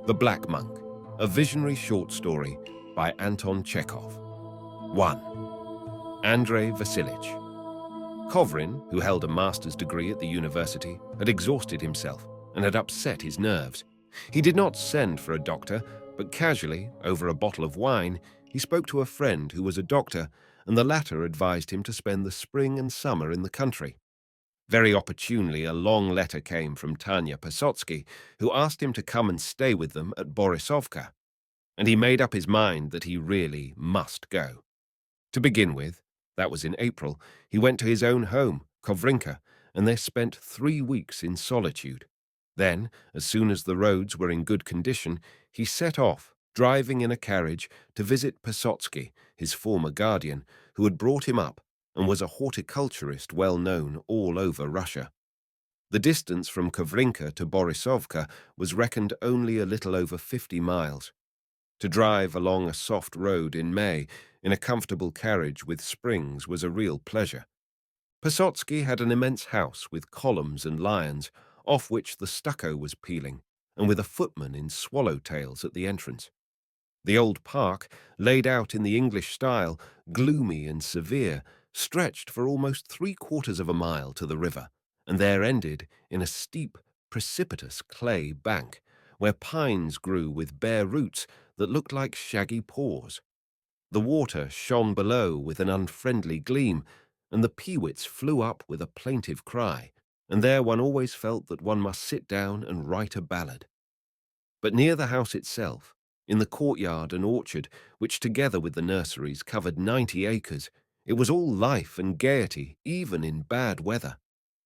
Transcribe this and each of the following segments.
The Black Monk, a visionary short story by Anton Chekhov. 1. Andrei Vasilich. Kovrin, who held a master's degree at the university, had exhausted himself and had upset his nerves. He did not send for a doctor, but casually, over a bottle of wine, he spoke to a friend who was a doctor, and the latter advised him to spend the spring and summer in the country. Very opportunely, a long letter came from Tanya Posotsky, who asked him to come and stay with them at Borisovka, and he made up his mind that he really must go. To begin with, that was in April, he went to his own home, Kovrinka, and they spent 3 weeks in solitude. Then, as soon as the roads were in good condition, he set off, driving in a carriage, to visit Posotsky, his former guardian, who had brought him up and was a horticulturist well known all over Russia. The distance from Kovrinka to Borisovka was reckoned only a little over 50 miles. To drive along a soft road in May in a comfortable carriage with springs was a real pleasure. Posotsky had an immense house with columns and lions, off which the stucco was peeling, and with a footman in swallow-tails at the entrance. The old park, laid out in the English style, gloomy and severe, stretched for almost 3/4 of a mile to the river, and there ended in a steep, precipitous clay bank, where pines grew with bare roots that looked like shaggy paws. The water shone below with an unfriendly gleam, and the peewits flew up with a plaintive cry, and there one always felt that one must sit down and write a ballad. But near the house itself, in the courtyard and orchard, which together with the nurseries covered 90 acres, it was all life and gaiety, even in bad weather.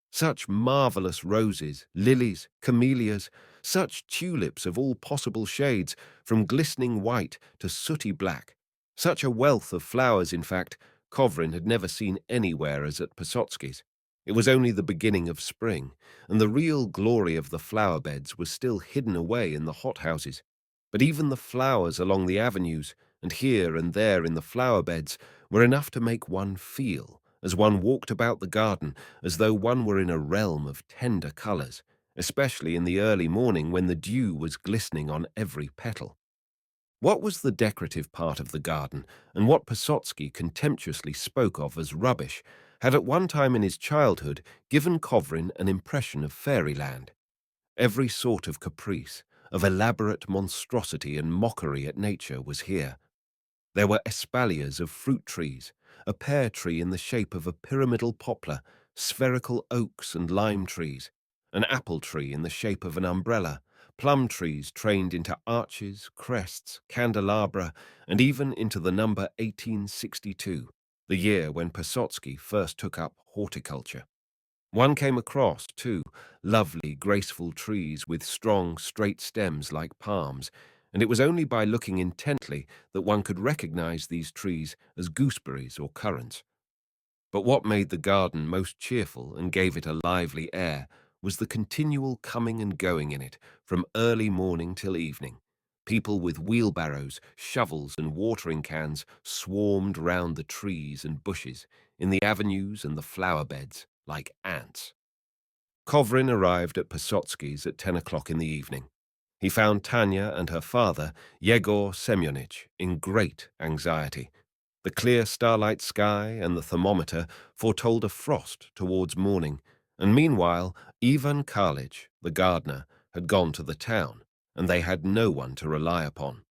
Such marvellous roses, lilies, camellias, such tulips of all possible shades, from glistening white to sooty black. Such a wealth of flowers, in fact, Kovrin had never seen anywhere as at Posotsky's. It was only the beginning of spring, and the real glory of the flower beds was still hidden away in the hothouses. But even the flowers along the avenues, and here and there in the flower beds, were enough to make one feel, as one walked about the garden, as though one were in a realm of tender colours, especially in the early morning when the dew was glistening on every petal. What was the decorative part of the garden, and what Posotsky contemptuously spoke of as rubbish, had at one time in his childhood given Kovrin an impression of fairyland. Every sort of caprice, of elaborate monstrosity and mockery at nature was here. There were espaliers of fruit trees, a pear tree in the shape of a pyramidal poplar, spherical oaks and lime trees, an apple tree in the shape of an umbrella, plum trees trained into arches, crests, candelabra, and even into the number 1862, the year when Posotsky first took up horticulture. One came across, too, lovely, graceful trees with strong, straight stems like palms, and it was only by looking intently that one could recognize these trees as gooseberries or currants. But what made the garden most cheerful and gave it a lively air was the continual coming and going in it, from early morning till evening. People with wheelbarrows, shovels, and watering cans swarmed round the trees and bushes, in the avenues and the flower beds, like ants. Kovrin arrived at Posotsky's at 10 o'clock in the evening. He found Tanya and her father, Yegor Semyonich, in great anxiety. The clear starlight sky and the thermometer foretold a frost towards morning, and meanwhile Ivan Karlich, the gardener, had gone to the town, and they had no one to rely upon.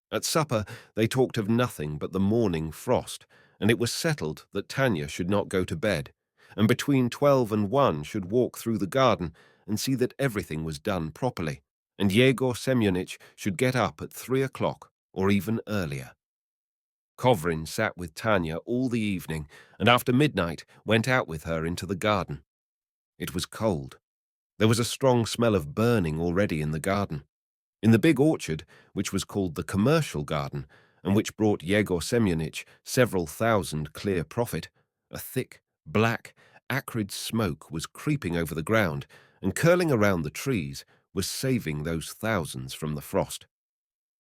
At supper they talked of nothing but the morning frost, and it was settled that Tanya should not go to bed, and between 12 and 1 should walk through the garden and see that everything was done properly, and Yegor Semyonich should get up at 3 o'clock or even earlier. Kovrin sat with Tanya all the evening, and after midnight went out with her into the garden. It was cold. There was a strong smell of burning already in the garden. In the big orchard, which was called the commercial garden, and which brought Yegor Semyonich several thousand clear profit, a thick, black, acrid smoke was creeping over the ground, and curling around the trees was saving those thousands from the frost.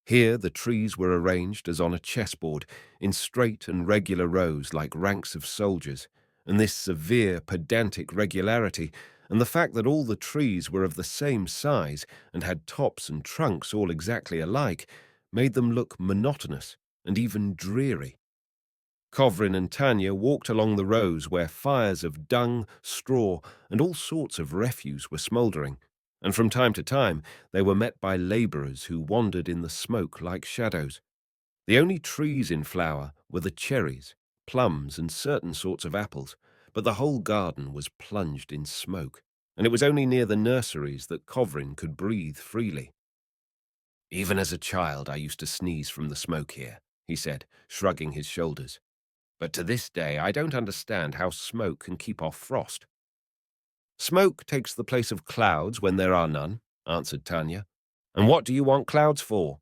Here the trees were arranged as on a chessboard, in straight and regular rows like ranks of soldiers, and this severe, pedantic regularity, and the fact that all the trees were of the same size and had tops and trunks all exactly alike made them look monotonous and even dreary. Kovrin and Tanya walked along the rows where fires of dung, straw, and all sorts of refuse were smouldering, and from time to time they were met by labourers who wandered in the smoke like shadows. The only trees in flower were the cherries, plums, and certain sorts of apples, but the whole garden was plunged in smoke, and it was only near the nurseries that Kovrin could breathe freely. "Even as a child I used to sneeze from the smoke here," he said, shrugging his shoulders. "But to this day I don't understand how smoke can keep off frost." "Smoke takes the place of clouds when there are none," answered Tanya. "And what do you want clouds for?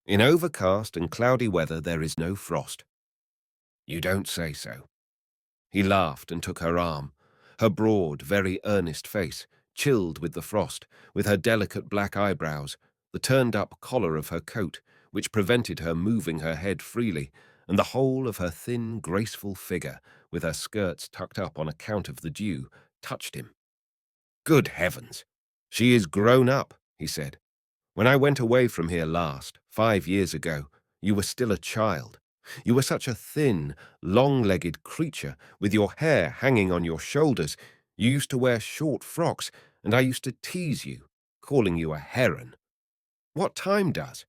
In overcast and cloudy weather there is no frost." "You don't say so." He laughed and took her arm, her broad, very earnest face, chilled with the frost, with her delicate black eyebrows, the turned-up collar of her coat, which prevented her moving her head freely, and the whole of her thin, graceful figure, with her skirts tucked up on account of the dew, touched him. "Good heavens! She is grown up," he said. "When I went away from here last, 5 years ago, you were still a child. You were such a thin, long-legged creature, with your hair hanging on your shoulders. You used to wear short frocks, and I used to tease you, calling you a heron. What time does?"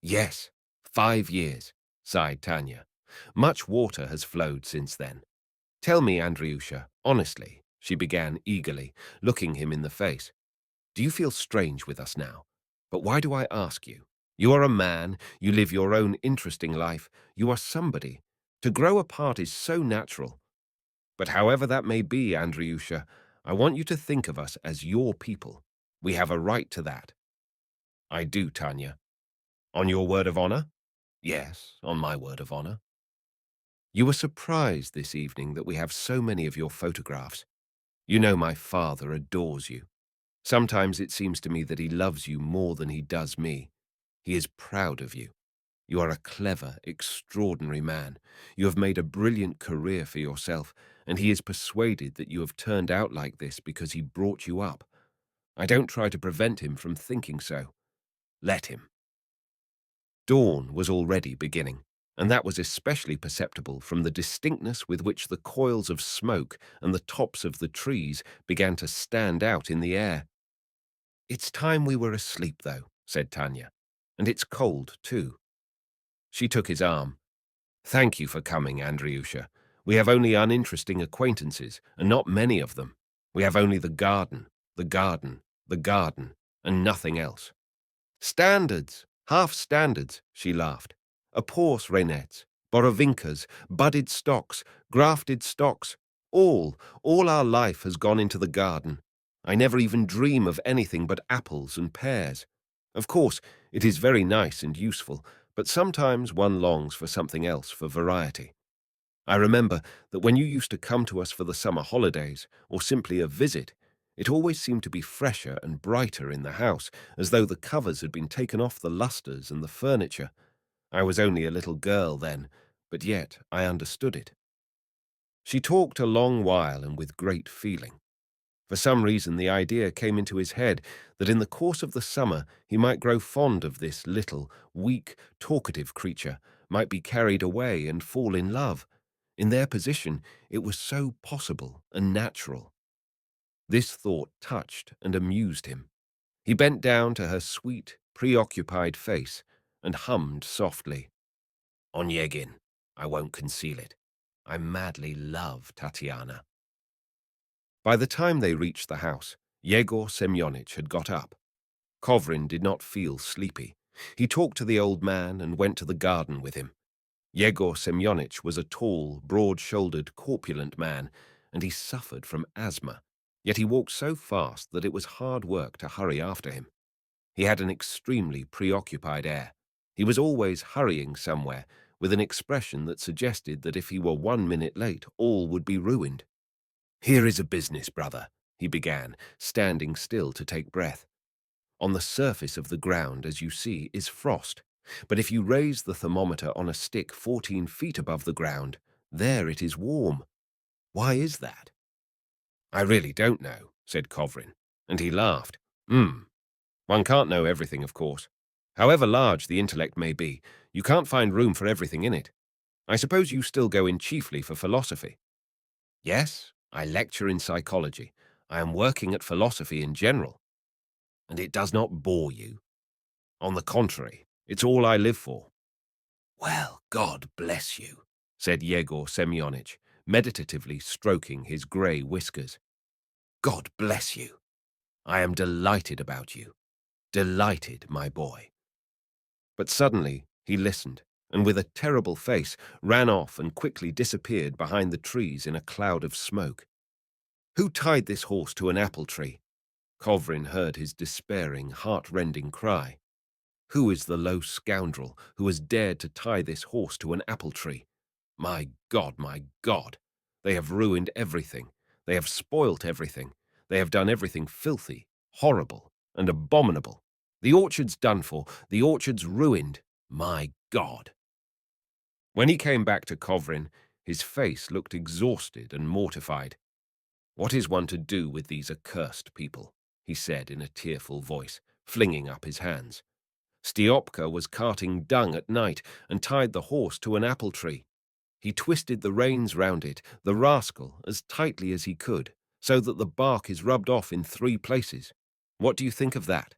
"Yes, 5 years," sighed Tanya. "Much water has flowed since then. Tell me, Andriusha, honestly," she began eagerly, looking him in the face. "Do you feel strange with us now? But why do I ask you? You are a man, you live your own interesting life, you are somebody. To grow apart is so natural. But however that may be, Andriusha, I want you to think of us as your people. We have a right to that." "I do, Tanya." "On your word of honor?" "Yes, on my word of honor." "You were surprised this evening that we have so many of your photographs. You know my father adores you. Sometimes it seems to me that he loves you more than he does me. He is proud of you. You are a clever, extraordinary man. You have made a brilliant career for yourself, and he is persuaded that you have turned out like this because he brought you up. I don't try to prevent him from thinking so. Let him." Dawn was already beginning, and that was especially perceptible from the distinctness with which the coils of smoke and the tops of the trees began to stand out in the air. "It's time we were asleep, though," said Tanya, "and it's cold, too." She took his arm. "Thank you for coming, Andriusha. We have only uninteresting acquaintances, and not many of them. We have only the garden, the garden, the garden, and nothing else." "Standards, half-standards," she laughed. "Apors renettes, borovinkas, budded stocks, grafted stocks. All our life has gone into the garden. I never even dream of anything but apples and pears. Of course, it is very nice and useful, but sometimes one longs for something else for variety. I remember that when you used to come to us for the summer holidays, or simply a visit, it always seemed to be fresher and brighter in the house, as though the covers had been taken off the lustres and the furniture. I was only a little girl then, but yet I understood it." She talked a long while and with great feeling. For some reason the idea came into his head that in the course of the summer he might grow fond of this little, weak, talkative creature, might be carried away and fall in love. In their position, it was so possible and natural. This thought touched and amused him. He bent down to her sweet, preoccupied face and hummed softly. "Onyegin, I won't conceal it. I madly love Tatiana." By the time they reached the house, Yegor Semyonich had got up. Kovrin did not feel sleepy. He talked to the old man and went to the garden with him. Yegor Semyonich was a tall, broad-shouldered, corpulent man, and he suffered from asthma, yet he walked so fast that it was hard work to hurry after him. He had an extremely preoccupied air. He was always hurrying somewhere, with an expression that suggested that if he were 1 minute late, all would be ruined. "Here is a business, brother," he began, standing still to take breath. "On the surface of the ground, as you see, is frost. But if you raise the thermometer on a stick 14 feet above the ground, there it is warm. Why is that? I really don't know. said Kovrin, and he laughed. Hmm. One can't know everything, of course. However large the intellect may be, you can't find room for everything in it. I suppose you still go in chiefly for philosophy. Yes, I lecture in psychology. I am working at philosophy in general. And it does not bore you. On the contrary, it's all I live for. Well, God bless you, said Yegor Semyonich, meditatively stroking his grey whiskers. God bless you. I am delighted about you. Delighted, my boy. But suddenly he listened, and with a terrible face ran off and quickly disappeared behind the trees in a cloud of smoke. Who tied this horse to an apple tree? Kovrin heard his despairing, heart-rending cry. Who is the low scoundrel who has dared to tie this horse to an apple tree? My God, my God! They have ruined everything. They have spoilt everything. They have done everything filthy, horrible, and abominable. The orchard's done for. The orchard's ruined. My God! When he came back to Kovrin, his face looked exhausted and mortified. What is one to do with these accursed people? He said in a tearful voice, flinging up his hands. Stiopka was carting dung at night and tied the horse to an apple tree. He twisted the reins round it, the rascal, as tightly as he could, so that the bark is rubbed off in 3 places. What do you think of that?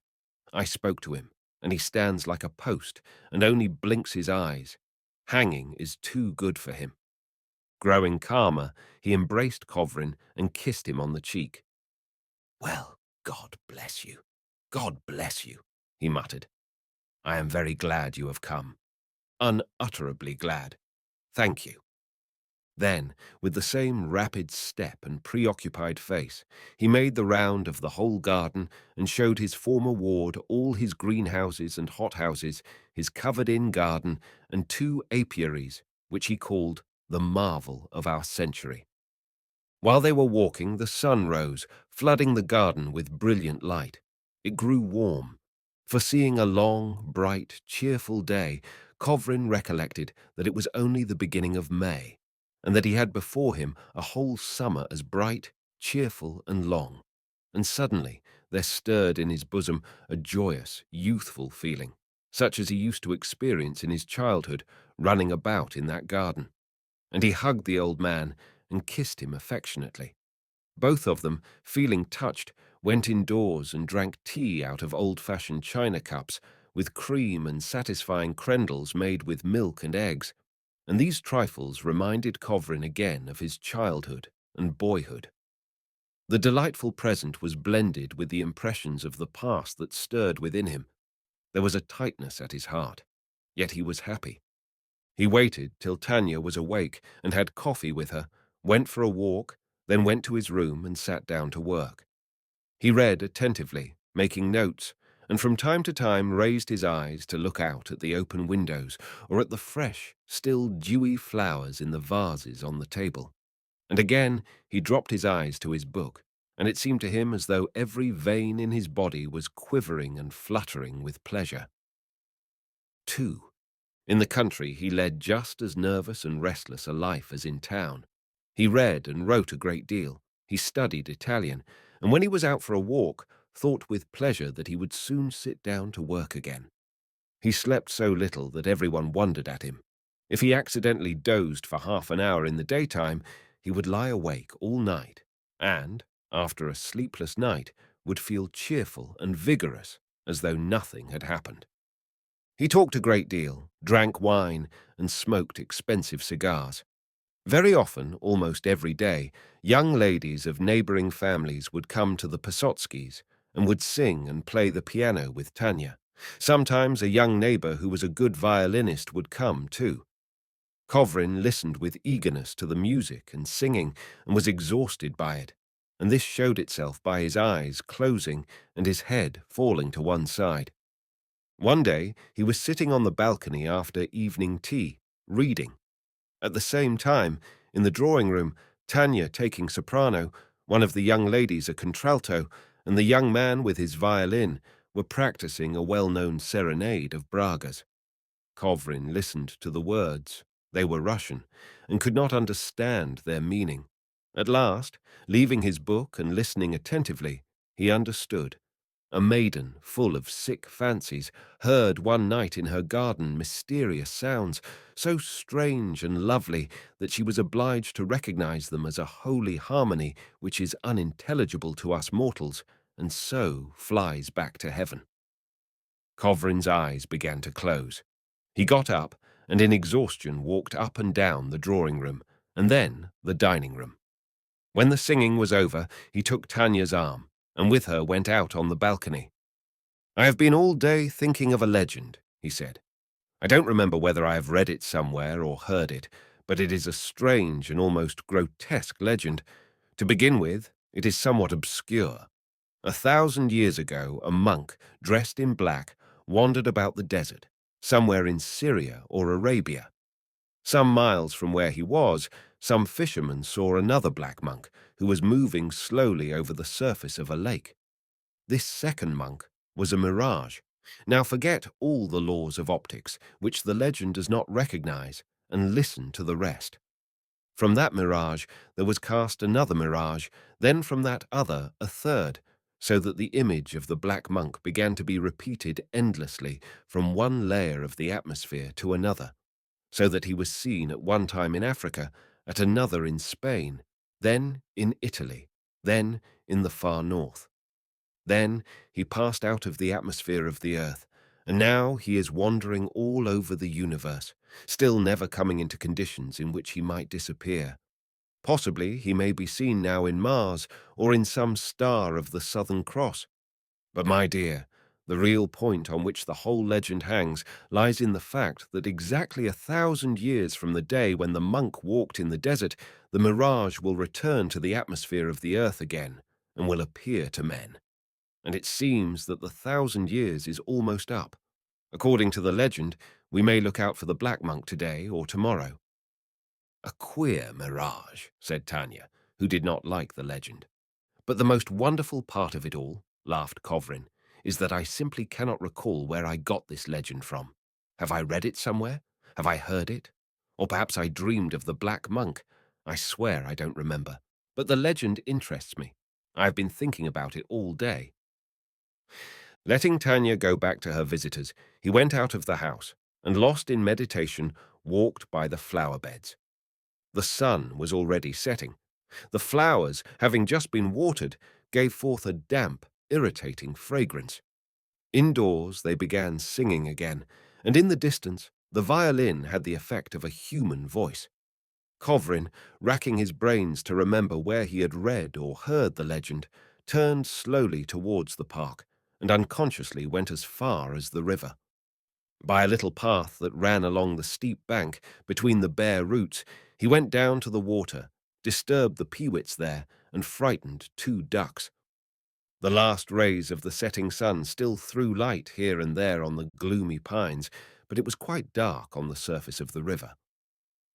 I spoke to him, and he stands like a post and only blinks his eyes. Hanging is too good for him. Growing calmer, he embraced Kovrin and kissed him on the cheek. Well, God bless you. God bless you, he muttered. I am very glad you have come. Unutterably glad. Thank you. Then, with the same rapid step and preoccupied face, he made the round of the whole garden and showed his former ward all his greenhouses and hothouses, his covered-in garden, and 2 apiaries, which he called the marvel of our century. While they were walking, the sun rose, flooding the garden with brilliant light. It grew warm. Foreseeing a long, bright, cheerful day, Kovrin recollected that it was only the beginning of May, and that he had before him a whole summer as bright, cheerful, and long. And suddenly there stirred in his bosom a joyous, youthful feeling, such as he used to experience in his childhood, running about in that garden. And he hugged the old man and kissed him affectionately. Both of them, feeling touched, went indoors and drank tea out of old-fashioned china cups, with cream and satisfying crendles made with milk and eggs, and these trifles reminded Kovrin again of his childhood and boyhood. The delightful present was blended with the impressions of the past that stirred within him. There was a tightness at his heart, yet he was happy. He waited till Tanya was awake and had coffee with her, went for a walk, then went to his room and sat down to work. He read attentively, making notes, and from time to time raised his eyes to look out at the open windows or at the fresh, still dewy flowers in the vases on the table. And again he dropped his eyes to his book, and it seemed to him as though every vein in his body was quivering and fluttering with pleasure. 2. In the country he led just as nervous and restless a life as in town. He read and wrote a great deal. He studied Italian, and when he was out for a walk, thought with pleasure that he would soon sit down to work again. He slept so little that everyone wondered at him. If he accidentally dozed for half an hour in the daytime, he would lie awake all night, and, after a sleepless night, would feel cheerful and vigorous, as though nothing had happened. He talked a great deal, drank wine, and smoked expensive cigars. Very often, almost every day, young ladies of neighboring families would come to the Posotskis and would sing and play the piano with Tanya. Sometimes a young neighbor who was a good violinist would come, too. Kovrin listened with eagerness to the music and singing and was exhausted by it, and this showed itself by his eyes closing and his head falling to one side. One day he was sitting on the balcony after evening tea, reading. At the same time, in the drawing-room, Tanya taking soprano, one of the young ladies a contralto, and the young man with his violin were practicing a well-known serenade of Braga's. Kovrin listened to the words. They were Russian, and could not understand their meaning. At last, leaving his book and listening attentively, he understood. A maiden full of sick fancies heard one night in her garden mysterious sounds, so strange and lovely that she was obliged to recognize them as a holy harmony which is unintelligible to us mortals, and so flies back to heaven. Kovrin's eyes began to close. He got up and in exhaustion walked up and down the drawing room, and then the dining room. When the singing was over, he took Tanya's arm, and with her went out on the balcony. "I have been all day thinking of a legend," he said. "I don't remember whether I have read it somewhere or heard it, but it is a strange and almost grotesque legend. To begin with, it is somewhat obscure. 1,000 years ago, a monk, dressed in black, wandered about the desert, somewhere in Syria or Arabia. Some miles from where he was, some fishermen saw another black monk who was moving slowly over the surface of a lake. This second monk was a mirage. Now forget all the laws of optics, which the legend does not recognize, and listen to the rest. From that mirage there was cast another mirage, then from that other a third, so that the image of the black monk began to be repeated endlessly from one layer of the atmosphere to another, so that he was seen at one time in Africa, at another in Spain, then in Italy, then in the far north. Then he passed out of the atmosphere of the earth, and now he is wandering all over the universe, still never coming into conditions in which he might disappear. Possibly he may be seen now in Mars or in some star of the Southern Cross. But my dear, the real point on which the whole legend hangs lies in the fact that exactly 1,000 years from the day when the monk walked in the desert, the mirage will return to the atmosphere of the earth again and will appear to men. And it seems that the 1,000 years is almost up. According to the legend, we may look out for the black monk today or tomorrow." "A queer mirage," said Tanya, who did not like the legend. "But the most wonderful part of it all," laughed Kovrin, "is that I simply cannot recall where I got this legend from. Have I read it somewhere? Have I heard it? Or perhaps I dreamed of the black monk. I swear I don't remember. But the legend interests me. I have been thinking about it all day." Letting Tanya go back to her visitors, he went out of the house and, lost in meditation, walked by the flower beds. The sun was already setting. The flowers, having just been watered, gave forth a damp, irritating fragrance. Indoors they began singing again, and in the distance the violin had the effect of a human voice. Kovrin, racking his brains to remember where he had read or heard the legend, turned slowly towards the park and unconsciously went as far as the river. By a little path that ran along the steep bank between the bare roots, he went down to the water, disturbed the peewits there, and frightened 2 ducks. The last rays of the setting sun still threw light here and there on the gloomy pines, but it was quite dark on the surface of the river.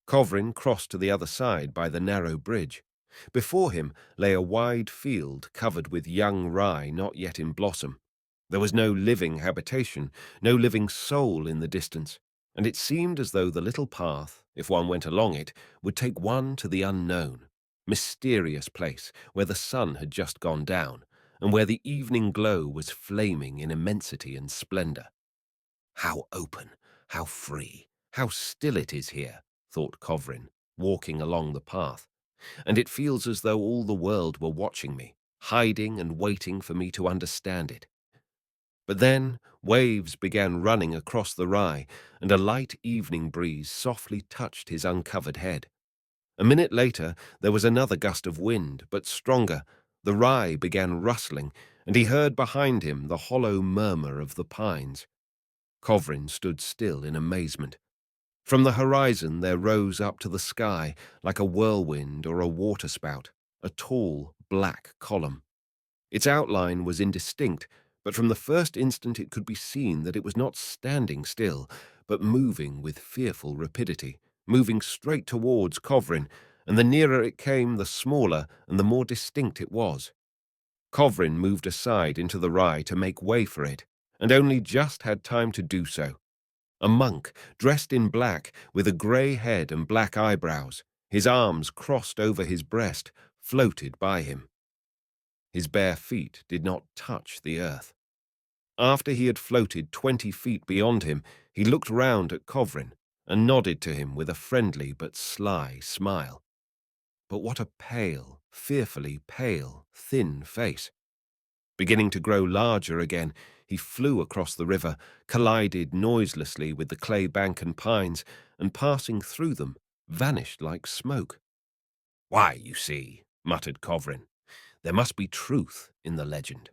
Kovrin crossed to the other side by the narrow bridge. Before him lay a wide field covered with young rye not yet in blossom. There was no living habitation, no living soul in the distance, and it seemed as though the little path, if one went along it, would take one to the unknown, mysterious place where the sun had just gone down, and where the evening glow was flaming in immensity and splendor. "How open, how free, how still it is here," thought Kovrin, walking along the path, "and it feels as though all the world were watching me, hiding and waiting for me to understand it." But then waves began running across the rye, and a light evening breeze softly touched his uncovered head. A minute later there was another gust of wind, but stronger. The rye began rustling, and he heard behind him the hollow murmur of the pines. Kovrin stood still in amazement. From the horizon there rose up to the sky, like a whirlwind or a waterspout, a tall, black column. Its outline was indistinct, but from the first instant it could be seen that it was not standing still, but moving with fearful rapidity, moving straight towards Kovrin, and the nearer it came, the smaller and the more distinct it was. Kovrin moved aside into the rye to make way for it, and only just had time to do so. A monk, dressed in black, with a grey head and black eyebrows, his arms crossed over his breast, floated by him. His bare feet did not touch the earth. After he had floated 20 feet beyond him, he looked round at Kovrin and nodded to him with a friendly but sly smile. But what a pale, fearfully pale, thin face! Beginning to grow larger again, he flew across the river, collided noiselessly with the clay bank and pines, and passing through them, vanished like smoke. "Why, you see," muttered Kovrin, "there must be truth in the legend."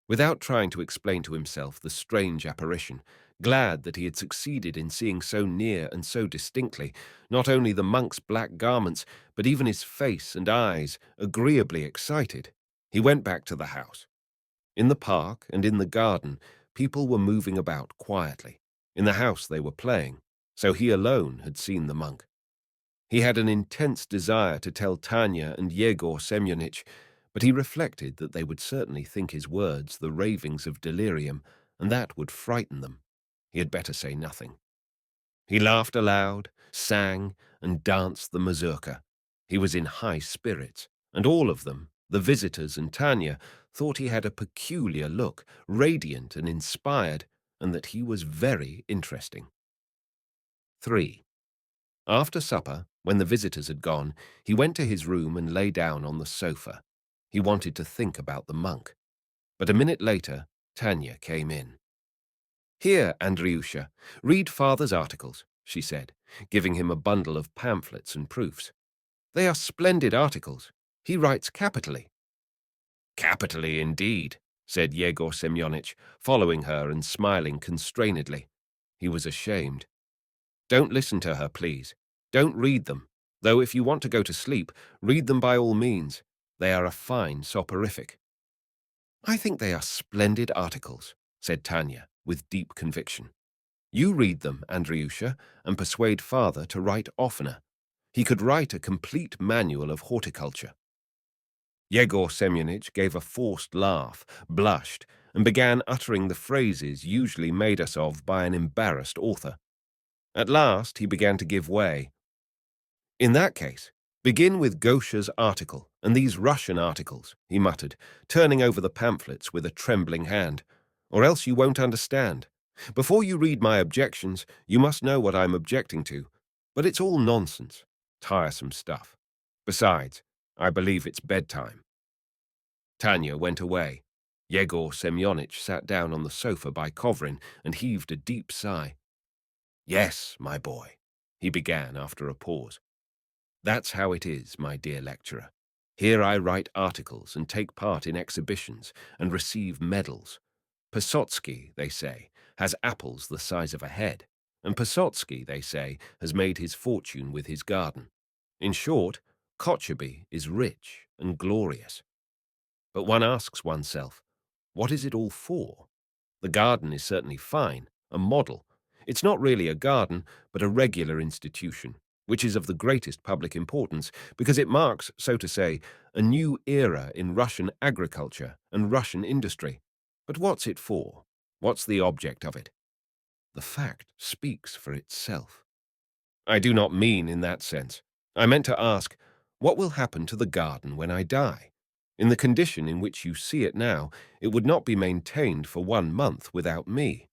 Without trying to explain to himself the strange apparition, glad that he had succeeded in seeing so near and so distinctly, not only the monk's black garments, but even his face and eyes, agreeably excited, he went back to the house. In the park and in the garden, people were moving about quietly. In the house they were playing, so he alone had seen the monk. He had an intense desire to tell Tanya and Yegor Semyonich, but he reflected that they would certainly think his words the ravings of delirium, and that would frighten them. He had better say nothing. He laughed aloud, sang, and danced the mazurka. He was in high spirits, and all of them, the visitors and Tanya, thought he had a peculiar look, radiant and inspired, and that he was very interesting. 3. After supper, when the visitors had gone, he went to his room and lay down on the sofa. He wanted to think about the monk. But a minute later, Tanya came in. "Here, Andriusha, read father's articles," she said, giving him a bundle of pamphlets and proofs. "They are splendid articles. He writes capitally." "Capitally indeed," said Yegor Semyonich, following her and smiling constrainedly. He was ashamed. "Don't listen to her, please. Don't read them, though if you want to go to sleep, read them by all means. They are a fine soporific." "I think they are splendid articles," said Tanya, with deep conviction. "You read them, Andriusha, and persuade father to write oftener. He could write a complete manual of horticulture." Yegor Semyonich gave a forced laugh, blushed, and began uttering the phrases usually made us of by an embarrassed author. At last he began to give way. "In that case, begin with Gosha's article and these Russian articles," he muttered, turning over the pamphlets with a trembling hand, "or else you won't understand. Before you read my objections, you must know what I'm objecting to. But it's all nonsense, tiresome stuff. Besides, I believe it's bedtime." Tanya went away. Yegor Semyonich sat down on the sofa by Kovrin and heaved a deep sigh. "Yes, my boy," he began after a pause. "That's how it is, my dear lecturer. Here I write articles and take part in exhibitions and receive medals. Posotsky, they say, has apples the size of a head, and Posotsky, they say, has made his fortune with his garden. In short, Kochubey is rich and glorious. But one asks oneself, what is it all for? The garden is certainly fine, a model. It's not really a garden, but a regular institution, which is of the greatest public importance because it marks, so to say, a new era in Russian agriculture and Russian industry. But what's it for? What's the object of it? The fact speaks for itself. I do not mean in that sense. I meant to ask, what will happen to the garden when I die? In the condition in which you see it now, it would not be maintained for 1 month without me.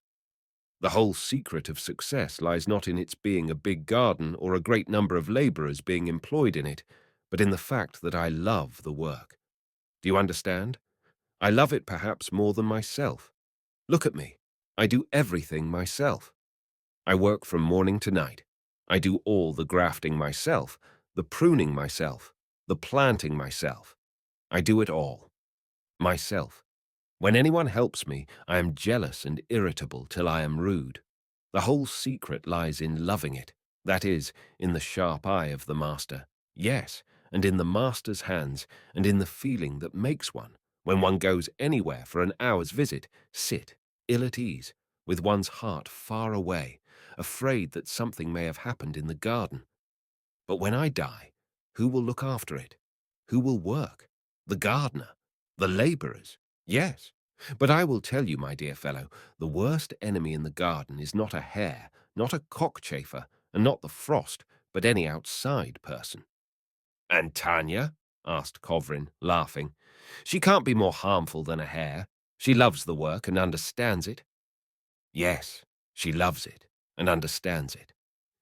The whole secret of success lies not in its being a big garden or a great number of laborers being employed in it, but in the fact that I love the work. Do you understand? I love it perhaps more than myself. Look at me. I do everything myself. I work from morning to night. I do all the grafting myself, the pruning myself, the planting myself. I do it all. Myself. When anyone helps me, I am jealous and irritable till I am rude. The whole secret lies in loving it, that is, in the sharp eye of the master. Yes, and in the master's hands, and in the feeling that makes one, when one goes anywhere for an hour's visit, sit, ill at ease, with one's heart far away, afraid that something may have happened in the garden. But when I die, who will look after it? Who will work? The gardener? The laborers? Yes. But I will tell you, my dear fellow, the worst enemy in the garden is not a hare, not a cockchafer, and not the frost, but any outside person. "And Tanya?" asked Kovrin, laughing. "She can't be more harmful than a hare. She loves the work and understands it." "Yes, she loves it and understands it.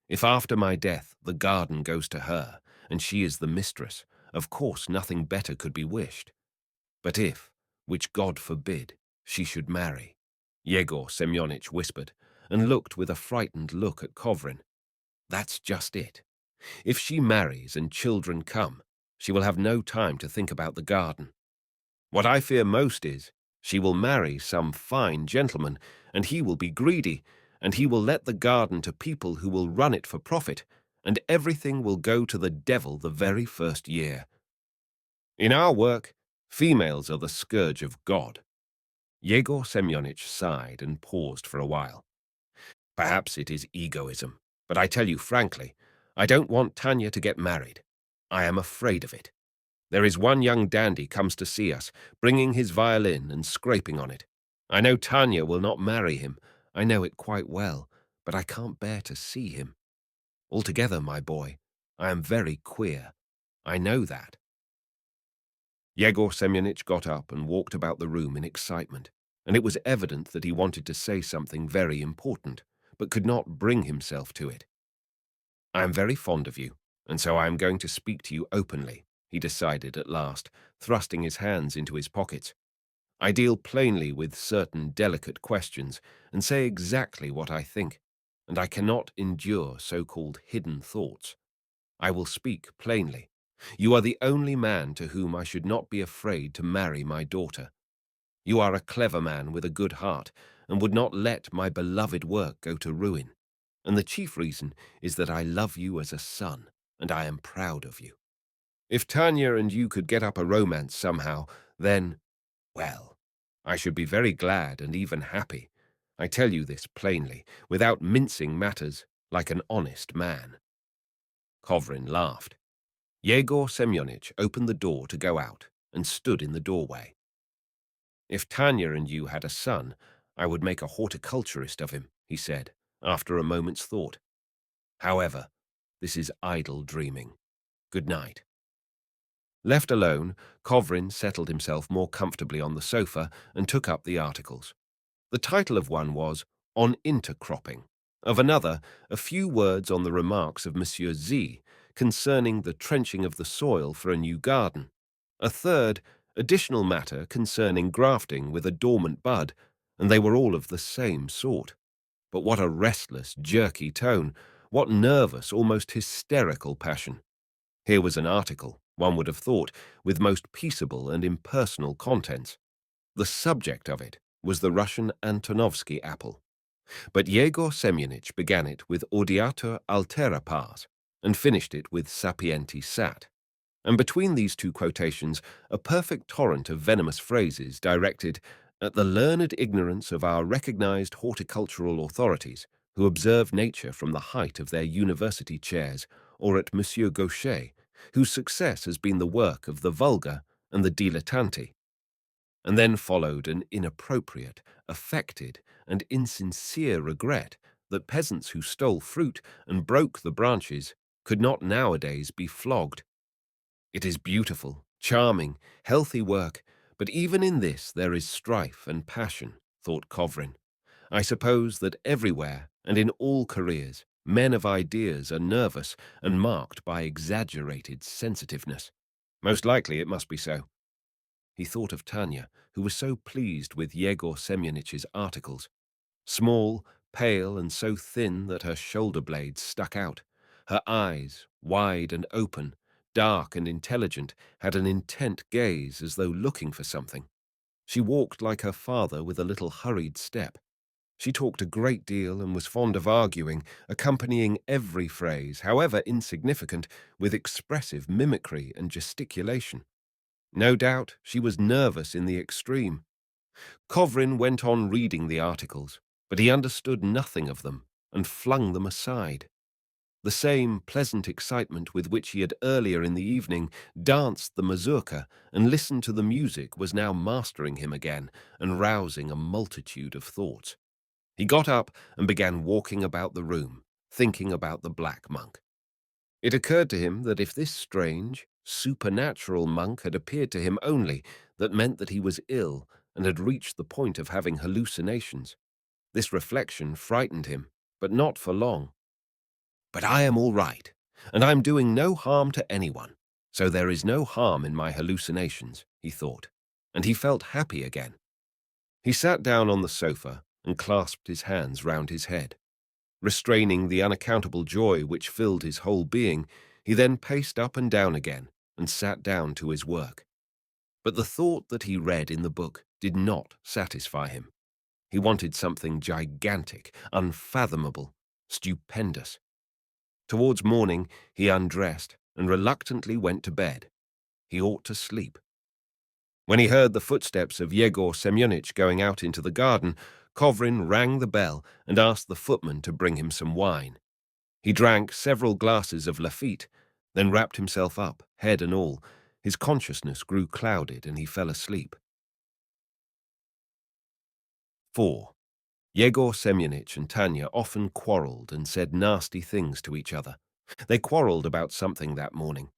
If after my death the garden goes to her, and she is the mistress, of course nothing better could be wished. But if, which God forbid, she should marry," Yegor Semyonich whispered, and looked with a frightened look at Kovrin. "That's just it. If she marries and children come, she will have no time to think about the garden. What I fear most is, she will marry some fine gentleman, and he will be greedy, and he will let the garden to people who will run it for profit, and everything will go to the devil the very first year. In our work, females are the scourge of God." Yegor Semyonich sighed and paused for a while. "Perhaps it is egoism, but I tell you frankly, I don't want Tanya to get married. I am afraid of it. There is one young dandy comes to see us, bringing his violin and scraping on it. I know Tanya will not marry him. I know it quite well, but I can't bear to see him. Altogether, my boy, I am very queer. I know that." Yegor Semyonich got up and walked about the room in excitement, and it was evident that he wanted to say something very important, but could not bring himself to it. "I am very fond of you, and so I am going to speak to you openly," he decided at last, thrusting his hands into his pockets. "I deal plainly with certain delicate questions and say exactly what I think, and I cannot endure so-called hidden thoughts. I will speak plainly. You are the only man to whom I should not be afraid to marry my daughter. You are a clever man with a good heart, and would not let my beloved work go to ruin. And the chief reason is that I love you as a son, and I am proud of you. If Tanya and you could get up a romance somehow, then, well, I should be very glad and even happy. I tell you this plainly, without mincing matters, like an honest man." Kovrin laughed. Yegor Semyonich opened the door to go out and stood in the doorway. "If Tanya and you had a son, I would make a horticulturist of him," he said, after a moment's thought. "However, this is idle dreaming. Good night." Left alone, Kovrin settled himself more comfortably on the sofa and took up the articles. The title of one was "On Intercropping," of another, a few words on the remarks of Monsieur Z concerning the trenching of the soil for a new garden. A third, additional matter concerning grafting with a dormant bud, and they were all of the same sort. But what a restless, jerky tone, what nervous, almost hysterical passion. Here was an article, one would have thought, with most peaceable and impersonal contents. The subject of it was the Russian Antonovsky apple. But Yegor Semyonich began it with Audiatur altera pars, and finished it with Sapienti sat. And between these two quotations, a perfect torrent of venomous phrases directed at the learned ignorance of our recognized horticultural authorities, who observe nature from the height of their university chairs, or at Monsieur Gaucher, whose success has been the work of the vulgar and the dilettanti. And then followed an inappropriate, affected, and insincere regret that peasants who stole fruit and broke the branches could not nowadays be flogged. It is beautiful, charming, healthy work, but even in this there is strife and passion, thought Kovrin. I suppose that everywhere and in all careers, men of ideas are nervous and marked by exaggerated sensitiveness. Most likely it must be so. He thought of Tanya, who was so pleased with Yegor Semyonich's articles. Small, pale, and so thin that her shoulder blades stuck out. Her eyes, wide and open, dark and intelligent, had an intent gaze as though looking for something. She walked like her father with a little hurried step. She talked a great deal and was fond of arguing, accompanying every phrase, however insignificant, with expressive mimicry and gesticulation. No doubt she was nervous in the extreme. Kovrin went on reading the articles, but he understood nothing of them and flung them aside. The same pleasant excitement with which he had earlier in the evening danced the mazurka and listened to the music was now mastering him again and rousing a multitude of thoughts. He got up and began walking about the room, thinking about the black monk. It occurred to him that if this strange, supernatural monk had appeared to him only, that meant that he was ill and had reached the point of having hallucinations. This reflection frightened him, but not for long. But I am all right, and I am doing no harm to anyone, so there is no harm in my hallucinations, he thought, and he felt happy again. He sat down on the sofa and clasped his hands round his head. Restraining the unaccountable joy which filled his whole being, he then paced up and down again and sat down to his work. But the thought that he read in the book did not satisfy him. He wanted something gigantic, unfathomable, stupendous. Towards morning, he undressed and reluctantly went to bed. He ought to sleep. When he heard the footsteps of Yegor Semyonich going out into the garden, Kovrin rang the bell and asked the footman to bring him some wine. He drank several glasses of Lafitte, then wrapped himself up, head and all. His consciousness grew clouded and he fell asleep. 4. Yegor Semyonich and Tanya often quarreled and said nasty things to each other. They quarreled about something that morning.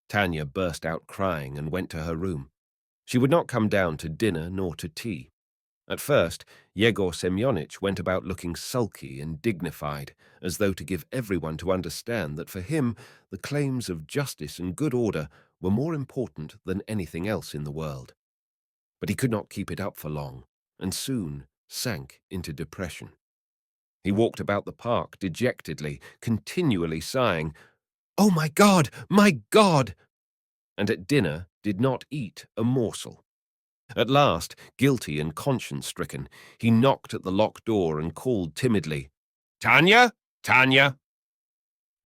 Tanya burst out crying and went to her room. She would not come down to dinner nor to tea. At first, Yegor Semyonich went about looking sulky and dignified, as though to give everyone to understand that for him the claims of justice and good order were more important than anything else in the world. But he could not keep it up for long, and soon sank into depression. He walked about the park dejectedly, continually sighing, "Oh, my God! My God!" and at dinner did not eat a morsel. At last, guilty and conscience-stricken, he knocked at the locked door and called timidly, "Tanya! Tanya!"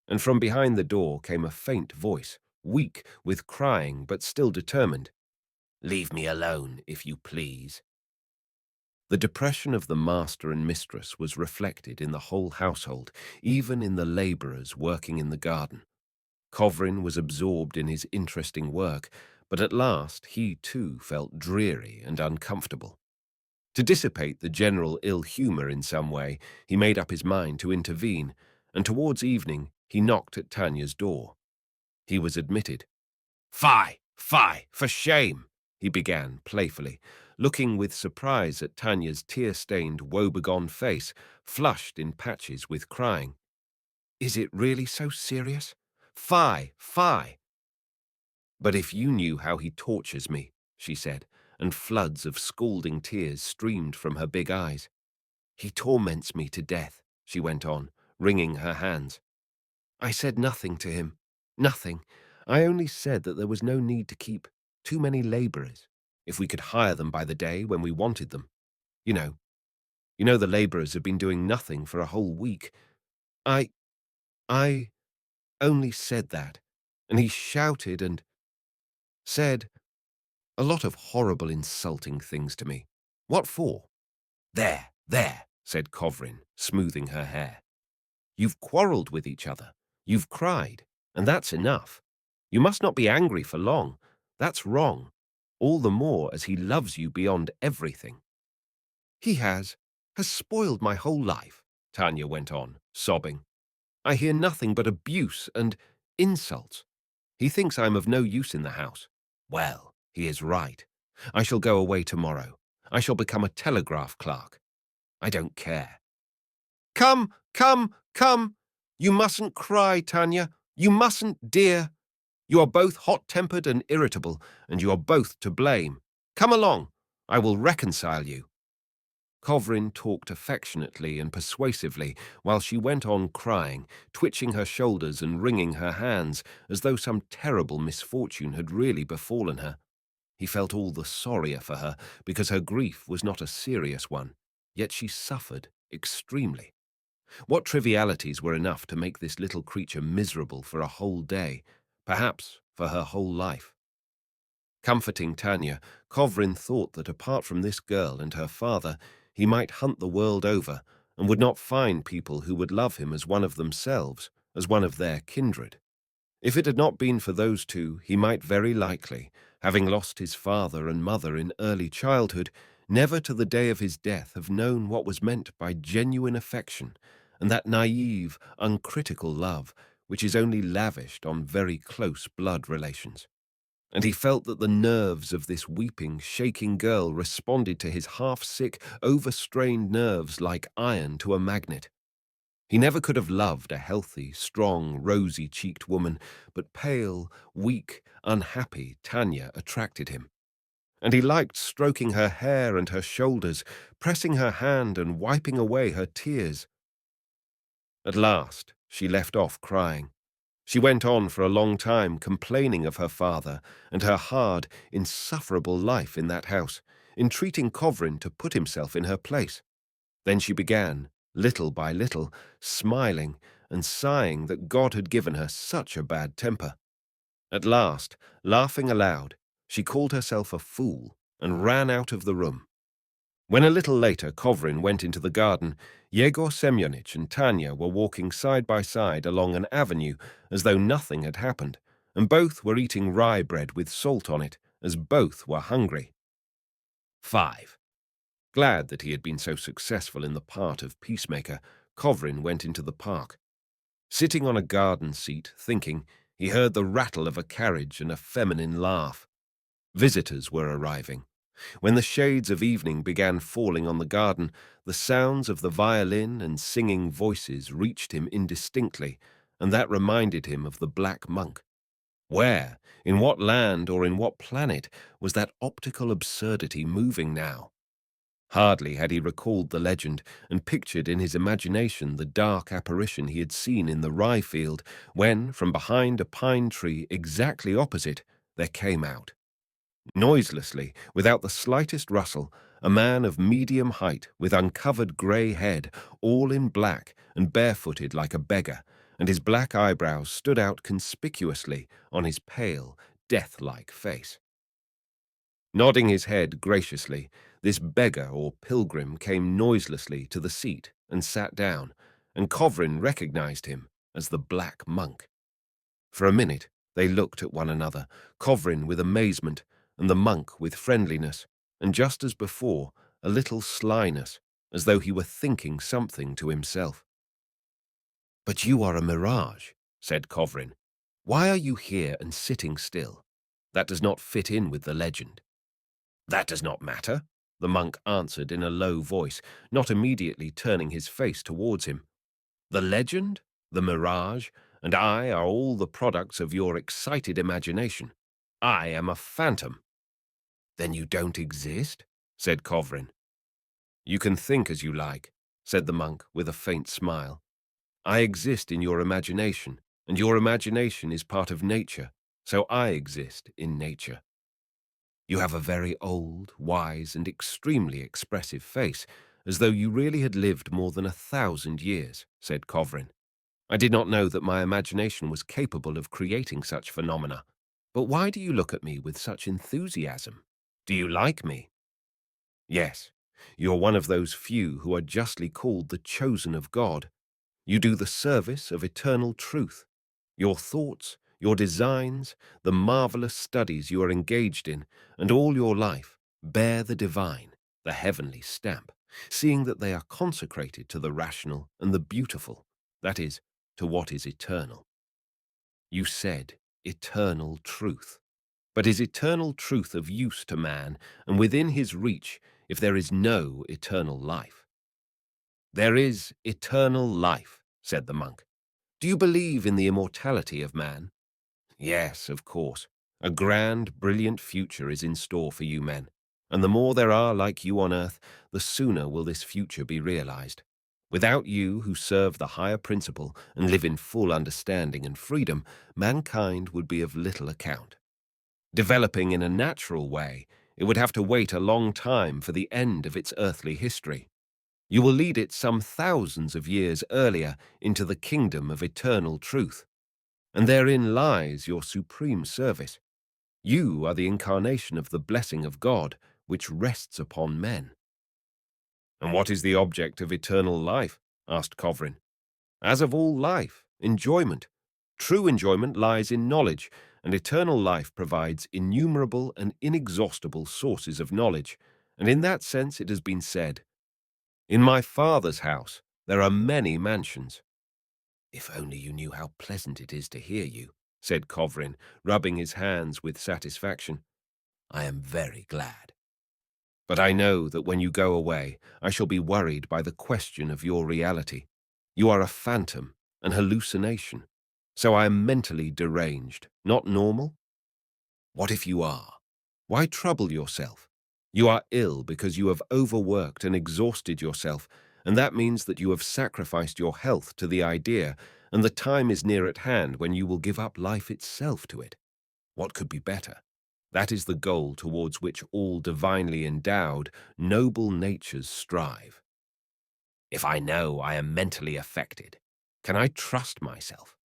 And from behind the door came a faint voice, weak with crying but still determined, "Leave me alone, if you please." The depression of the master and mistress was reflected in the whole household, even in the labourers working in the garden. Kovrin was absorbed in his interesting work, but at last he too felt dreary and uncomfortable. To dissipate the general ill humour in some way, he made up his mind to intervene, and towards evening he knocked at Tanya's door. He was admitted. "Fie! Fie! For shame!" he began playfully, looking with surprise at Tanya's tear-stained, woebegone face, flushed in patches with crying. "Is it really so serious? Fie! Fie!" "But if you knew how he tortures me," she said, and floods of scalding tears streamed from her big eyes. "He torments me to death," she went on, wringing her hands. "I said nothing to him. Nothing. I only said that there was no need to keep too many labourers, if we could hire them by the day when we wanted them. You know the labourers have been doing nothing for a whole week. I only said that, and he shouted and said a lot of horrible insulting things to me. What for?" There, said Kovrin, smoothing her hair. "You've quarrelled with each other. You've cried, and that's enough. You must not be angry for long. That's wrong, all the more as he loves you beyond everything." "He has spoiled my whole life," Tanya went on, sobbing. "I hear nothing but abuse and insults. He thinks I'm of no use in the house. Well, he is right. I shall go away tomorrow. I shall become a telegraph clerk. I don't care." "Come, come, come! You mustn't cry, Tanya. You mustn't, dear. You are both hot-tempered and irritable, and you are both to blame. Come along. I will reconcile you." Kovrin talked affectionately and persuasively while she went on crying, twitching her shoulders and wringing her hands as though some terrible misfortune had really befallen her. He felt all the sorrier for her because her grief was not a serious one, yet she suffered extremely. What trivialities were enough to make this little creature miserable for a whole day, perhaps for her whole life? Comforting Tanya, Kovrin thought that apart from this girl and her father, he might hunt the world over and would not find people who would love him as one of themselves, as one of their kindred. If it had not been for those two, he might very likely, having lost his father and mother in early childhood, never to the day of his death have known what was meant by genuine affection and that naive, uncritical love which is only lavished on very close blood relations. And he felt that the nerves of this weeping, shaking girl responded to his half-sick, overstrained nerves like iron to a magnet. He never could have loved a healthy, strong, rosy-cheeked woman, but pale, weak, unhappy Tanya attracted him. And he liked stroking her hair and her shoulders, pressing her hand and wiping away her tears. At last, she left off crying. She went on for a long time complaining of her father and her hard, insufferable life in that house, entreating Kovrin to put himself in her place. Then she began, little by little, smiling and sighing that God had given her such a bad temper. At last, laughing aloud, she called herself a fool and ran out of the room. When a little later Kovrin went into the garden, Yegor Semyonich and Tanya were walking side by side along an avenue as though nothing had happened, and both were eating rye bread with salt on it, as both were hungry. 5. Glad that he had been so successful in the part of peacemaker, Kovrin went into the park. Sitting on a garden seat, thinking, he heard the rattle of a carriage and a feminine laugh. Visitors were arriving. When the shades of evening began falling on the garden, the sounds of the violin and singing voices reached him indistinctly, and that reminded him of the Black Monk. Where, in what land or in what planet, was that optical absurdity moving now? Hardly had he recalled the legend and pictured in his imagination the dark apparition he had seen in the rye field, when, from behind a pine tree exactly opposite, there came out, noiselessly, without the slightest rustle, a man of medium height with uncovered grey head, all in black and barefooted like a beggar, and his black eyebrows stood out conspicuously on his pale, death-like face. Nodding his head graciously, this beggar or pilgrim came noiselessly to the seat and sat down, and Kovrin recognized him as the Black Monk. For a minute they looked at one another, Kovrin with amazement, and the monk with friendliness, and just as before, a little slyness, as though he were thinking something to himself. "But you are a mirage," said Kovrin. "Why are you here and sitting still? That does not fit in with the legend." "That does not matter," the monk answered in a low voice, not immediately turning his face towards him. "The legend, the mirage, and I are all the products of your excited imagination. I am a phantom." "Then you don't exist?" said Kovrin. "You can think as you like," said the monk with a faint smile. "I exist in your imagination, and your imagination is part of nature, so I exist in nature." "You have a very old, wise, and extremely expressive face, as though you really had lived more than 1,000 years," said Kovrin. "I did not know that my imagination was capable of creating such phenomena. But why do you look at me with such enthusiasm? Do you like me?" "Yes, you're one of those few who are justly called the chosen of God. You do the service of eternal truth. Your thoughts, your designs, the marvelous studies you are engaged in, and all your life bear the divine, the heavenly stamp, seeing that they are consecrated to the rational and the beautiful, that is, to what is eternal. You said eternal truth. But is eternal truth of use to man and within his reach if there is no eternal life?" "There is eternal life," said the monk. "Do you believe in the immortality of man?" "Yes, of course. A grand, brilliant future is in store for you men, and the more there are like you on earth, the sooner will this future be realized. Without you who serve the higher principle and live in full understanding and freedom, mankind would be of little account. Developing in a natural way, it would have to wait a long time for the end of its earthly history. You will lead it some thousands of years earlier into the kingdom of eternal truth. And therein lies your supreme service. You are the incarnation of the blessing of God, which rests upon men." "And what is the object of eternal life?" asked Kovrin. "As of all life, enjoyment. True enjoyment lies in knowledge, and eternal life provides innumerable and inexhaustible sources of knowledge, and in that sense it has been said, 'In my Father's house there are many mansions.'" If only you knew how pleasant it is to hear you, said Kovrin, rubbing his hands with satisfaction. I am very glad. But I know that when you go away, I shall be worried by the question of your reality. You are a phantom, an hallucination. So I am mentally deranged, not normal? What if you are? Why trouble yourself? You are ill because you have overworked and exhausted yourself, and that means that you have sacrificed your health to the idea, and the time is near at hand when you will give up life itself to it. What could be better? That is the goal towards which all divinely endowed, noble natures strive. If I know I am mentally affected, can I trust myself?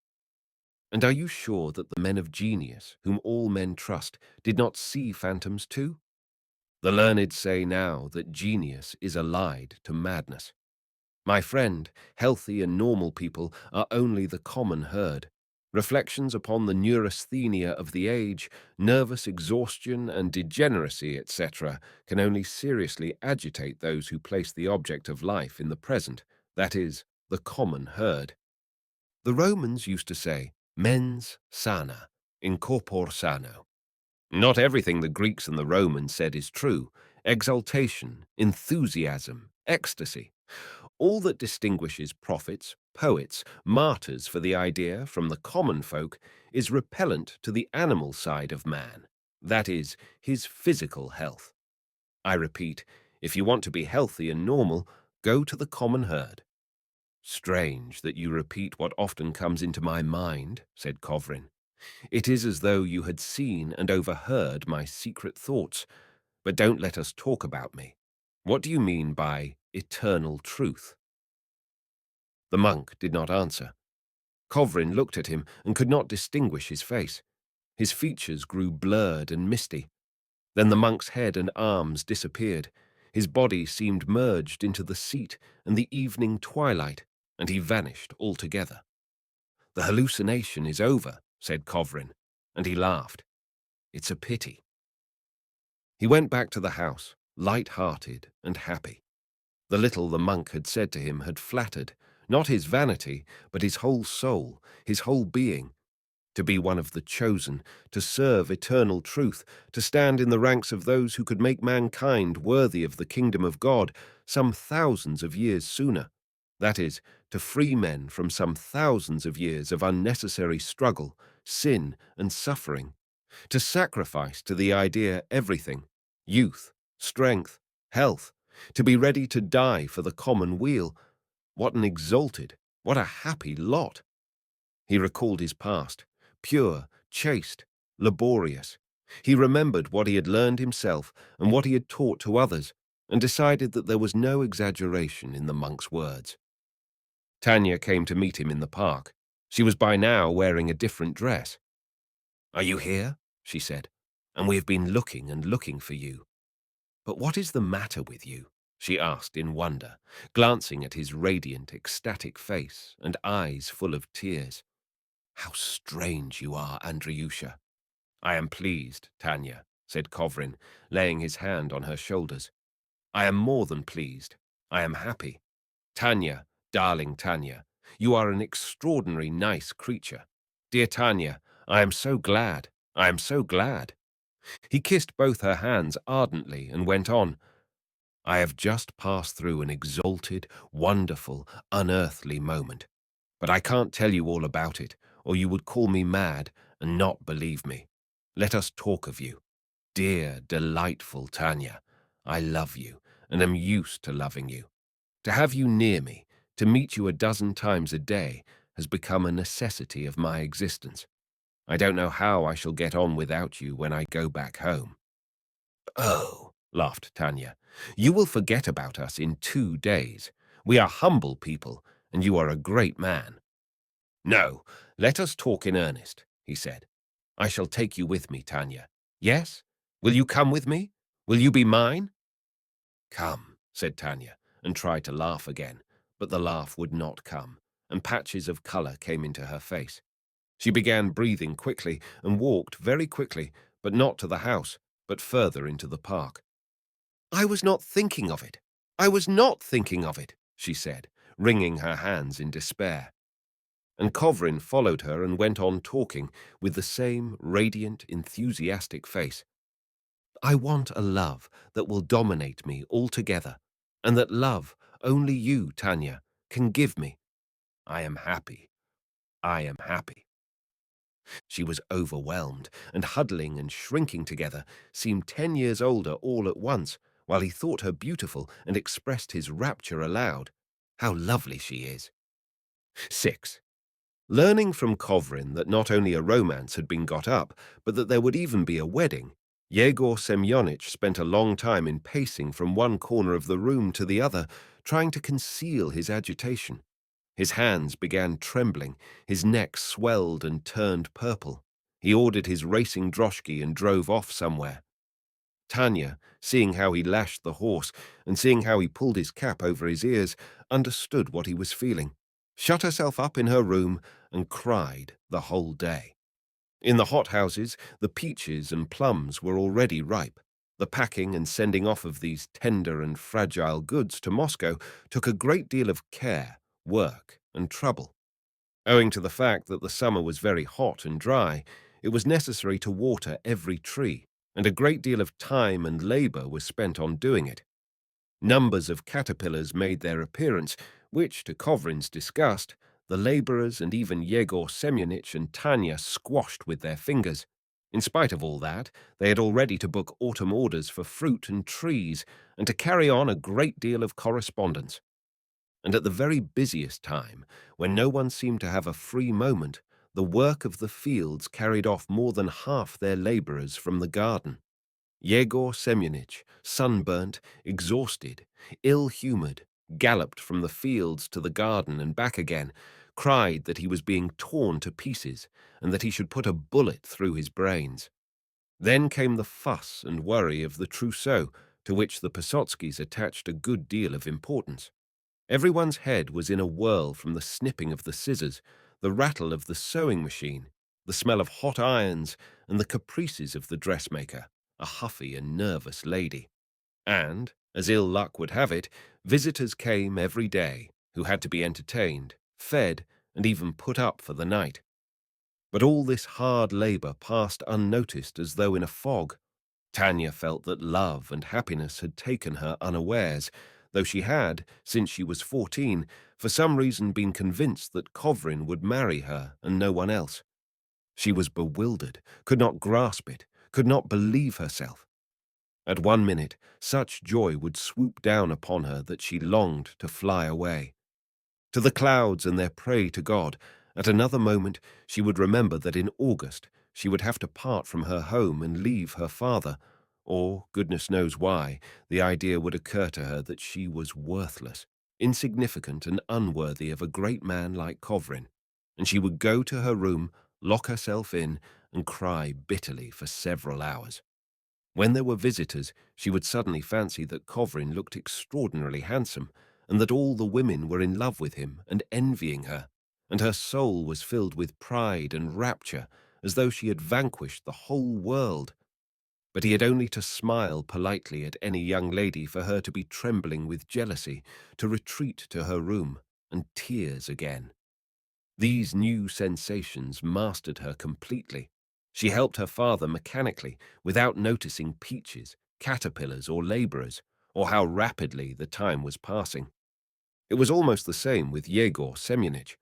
And are you sure that the men of genius, whom all men trust, did not see phantoms too? The learned say now that genius is allied to madness. My friend, healthy and normal people are only the common herd. Reflections upon the neurasthenia of the age, nervous exhaustion and degeneracy, etc., can only seriously agitate those who place the object of life in the present, that is, the common herd. The Romans used to say, mens sana, in corpore sano. Not everything the Greeks and the Romans said is true. Exaltation, enthusiasm, ecstasy. All that distinguishes prophets, poets, martyrs for the idea from the common folk is repellent to the animal side of man, that is, his physical health. I repeat, if you want to be healthy and normal, go to the common herd. Strange that you repeat what often comes into my mind, said Kovrin. It is as though you had seen and overheard my secret thoughts, but don't let us talk about me. What do you mean by eternal truth? The monk did not answer. Kovrin looked at him and could not distinguish his face. His features grew blurred and misty. Then the monk's head and arms disappeared. His body seemed merged into the seat and the evening twilight, and he vanished altogether. The hallucination is over, said Kovrin, and he laughed. It's a pity. He went back to the house, light-hearted and happy. The little the monk had said to him had flattered, not his vanity, but his whole soul, his whole being. To be one of the chosen, to serve eternal truth, to stand in the ranks of those who could make mankind worthy of the kingdom of God some thousands of years sooner. That is, to free men from some thousands of years of unnecessary struggle, sin, and suffering. To sacrifice to the idea everything, youth, strength, health, to be ready to die for the common weal. What an exalted, what a happy lot! He recalled his past, pure, chaste, laborious. He remembered what he had learned himself and what he had taught to others, and decided that there was no exaggeration in the monk's words. Tanya came to meet him in the park. She was by now wearing a different dress. "Are you here?" she said, "and we have been looking and looking for you." "But what is the matter with you?" she asked in wonder, glancing at his radiant, ecstatic face and eyes full of tears. "How strange you are, Andreyusha." "I am pleased, Tanya," said Kovrin, laying his hand on her shoulders. "I am more than pleased. I am happy. Tanya, darling Tanya, you are an extraordinary nice creature. Dear Tanya, I am so glad. I am so glad." He kissed both her hands ardently and went on. "I have just passed through an exalted, wonderful, unearthly moment. But I can't tell you all about it, or you would call me mad and not believe me. Let us talk of you. Dear, delightful Tanya, I love you and am used to loving you. To have you near me, to meet you a dozen times a day, has become a necessity of my existence. I don't know how I shall get on without you when I go back home." "Oh," laughed Tanya, "you will forget about us in 2 days. We are humble people, and you are a great man." "No, let us talk in earnest," he said. "I shall take you with me, Tanya. Yes? Will you come with me? Will you be mine?" "Come," said Tanya, and tried to laugh again, but the laugh would not come, and patches of colour came into her face. She began breathing quickly and walked very quickly, but not to the house, but further into the park. "I was not thinking of it. I was not thinking of it," she said, wringing her hands in despair. and Kovrin followed her and went on talking with the same radiant, enthusiastic face. I want a love that will dominate me altogether, and that love only you, Tanya, can give me. I am happy. I am happy. She was overwhelmed, and huddling and shrinking together, seemed 10 years older all at once, while he thought her beautiful and expressed his rapture aloud. How lovely she is. 6. Learning from Kovrin that not only a romance had been got up, but that there would even be a wedding, Yegor Semyonich spent a long time in pacing from one corner of the room to the other, trying to conceal his agitation. His hands began trembling, his neck swelled and turned purple. He ordered his racing droshky and drove off somewhere. Tanya, seeing how he lashed the horse and seeing how he pulled his cap over his ears, understood what he was feeling, shut herself up in her room, and cried the whole day. In the hothouses, the peaches and plums were already ripe. The packing and sending off of these tender and fragile goods to Moscow took a great deal of care, work, and trouble. Owing to the fact that the summer was very hot and dry, it was necessary to water every tree, and a great deal of time and labor was spent on doing it. Numbers of caterpillars made their appearance, which, to Kovrin's disgust, the laborers and even Yegor Semyonich and Tanya squashed with their fingers. In spite of all that, they had already to book autumn orders for fruit and trees, and to carry on a great deal of correspondence. And at the very busiest time, when no one seemed to have a free moment, the work of the fields carried off more than half their laborers from the garden. Yegor Semyonich, sunburnt, exhausted, ill-humored, galloped from the fields to the garden and back again, cried that he was being torn to pieces and that he should put a bullet through his brains. Then came the fuss and worry of the trousseau, to which the Pesotskys attached a good deal of importance. Everyone's head was in a whirl from the snipping of the scissors, the rattle of the sewing machine, the smell of hot irons, and the caprices of the dressmaker, a huffy and nervous lady. And, as ill luck would have it, visitors came every day, who had to be entertained, fed, and even put up for the night. But all this hard labor passed unnoticed as though in a fog. Tanya felt that love and happiness had taken her unawares, though she had, since she was 14, for some reason been convinced that Kovrin would marry her and no one else. She was bewildered, could not grasp it, could not believe herself. At one minute, such joy would swoop down upon her that she longed to fly away. To the clouds and their prey to God. At another moment, she would remember that in August she would have to part from her home and leave her father, or, goodness knows why, the idea would occur to her that she was worthless, insignificant and unworthy of a great man like Kovrin, and she would go to her room, lock herself in, and cry bitterly for several hours. When there were visitors, she would suddenly fancy that Kovrin looked extraordinarily handsome, and that all the women were in love with him and envying her, and her soul was filled with pride and rapture, as though she had vanquished the whole world. But he had only to smile politely at any young lady for her to be trembling with jealousy, to retreat to her room, and tears again. These new sensations mastered her completely. She helped her father mechanically, without noticing peaches, caterpillars, or laborers, or how rapidly the time was passing. It was almost the same with Yegor Semyonich.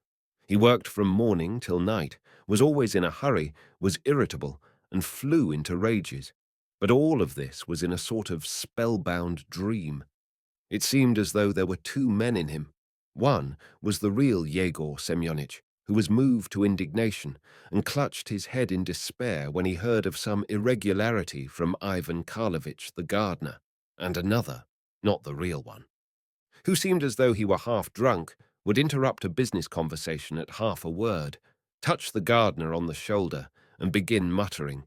He worked from morning till night, was always in a hurry, was irritable, and flew into rages. But all of this was in a sort of spellbound dream. It seemed as though there were two men in him. One was the real Yegor Semyonich, who was moved to indignation and clutched his head in despair when he heard of some irregularity from Ivan Karlovich, the gardener, and another, not the real one, who seemed as though he were half drunk, would interrupt a business conversation at half a word, touch the gardener on the shoulder, and begin muttering,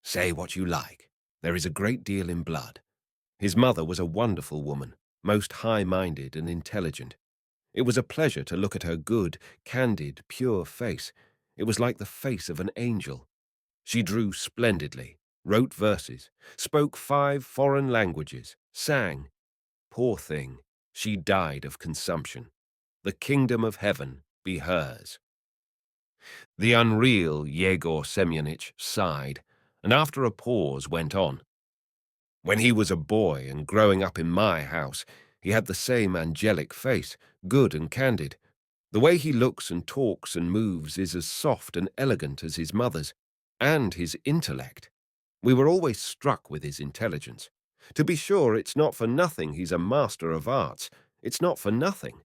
"Say what you like. There is a great deal in blood." His mother was a wonderful woman, most high-minded and intelligent. It was a pleasure to look at her good, candid, pure face. It was like the face of an angel. She drew splendidly, wrote verses, spoke 5 foreign languages, sang. Poor thing, she died of consumption. The kingdom of heaven be hers. The unreal Yegor Semyonich sighed, and after a pause went on. When he was a boy and growing up in my house, he had the same angelic face, good and candid. The way he looks and talks and moves is as soft and elegant as his mother's, and his intellect. We were always struck with his intelligence. To be sure, it's not for nothing he's a master of arts. It's not for nothing.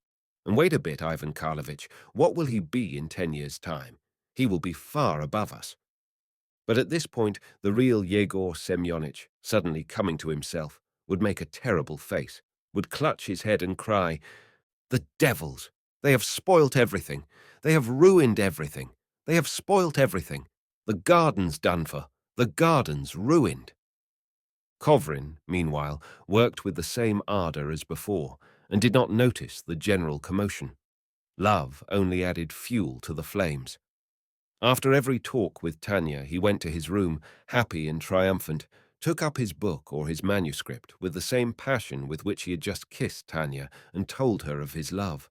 And wait a bit, Ivan Karlovich, what will he be in 10 years' time? He will be far above us. But at this point, the real Yegor Semyonich, suddenly coming to himself, would make a terrible face, would clutch his head and cry, "The devils! They have spoilt everything. They have ruined everything. They have spoilt everything. The garden's done for. The garden's ruined." Kovrin, meanwhile, worked with the same ardour as before, and did not notice the general commotion. Love only added fuel to the flames. After every talk with Tanya, he went to his room, happy and triumphant, took up his book or his manuscript with the same passion with which he had just kissed Tanya and told her of his love.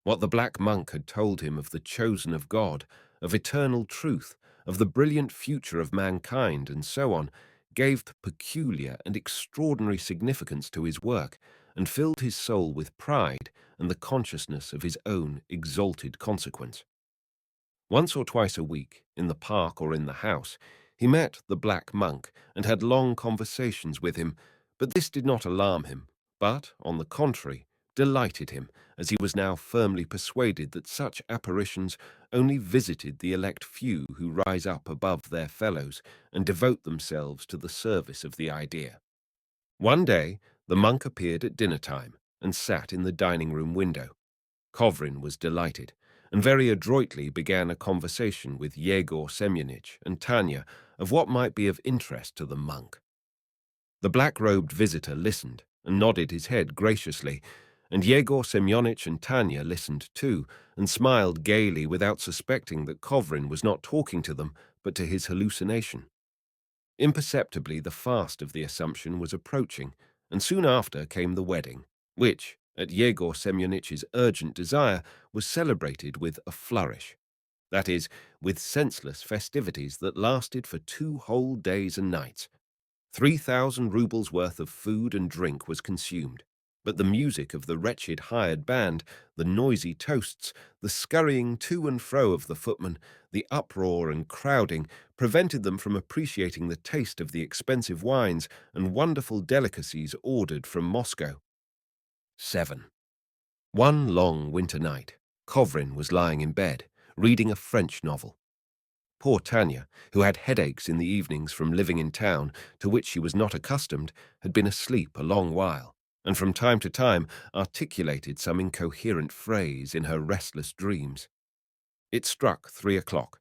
What the black monk had told him of the chosen of God, of eternal truth, of the brilliant future of mankind, and so on, gave peculiar and extraordinary significance to his work and filled his soul with pride and the consciousness of his own exalted consequence. Once or twice a week, in the park or in the house, he met the black monk and had long conversations with him, but this did not alarm him, but, on the contrary, delighted him, as he was now firmly persuaded that such apparitions only visited the elect few who rise up above their fellows and devote themselves to the service of the idea. One day, the monk appeared at dinner time and sat in the dining-room window. Kovrin was delighted, and very adroitly began a conversation with Yegor Semyonich and Tanya of what might be of interest to the monk. The black-robed visitor listened and nodded his head graciously, and Yegor Semyonich and Tanya listened too, and smiled gaily without suspecting that Kovrin was not talking to them, but to his hallucination. Imperceptibly, the fast of the Assumption was approaching, and soon after came the wedding, which, at Yegor Semyonich's urgent desire, was celebrated with a flourish. That is, with senseless festivities that lasted for 2 whole days and nights. 3,000 rubles worth of food and drink was consumed, but the music of the wretched hired band, the noisy toasts, the scurrying to and fro of the footmen, the uproar and crowding prevented them from appreciating the taste of the expensive wines and wonderful delicacies ordered from Moscow. 7. One long winter night, Kovrin was lying in bed, reading a French novel. Poor Tanya, who had headaches in the evenings from living in town, to which she was not accustomed, had been asleep a long while, and from time to time articulated some incoherent phrase in her restless dreams. It struck 3 o'clock.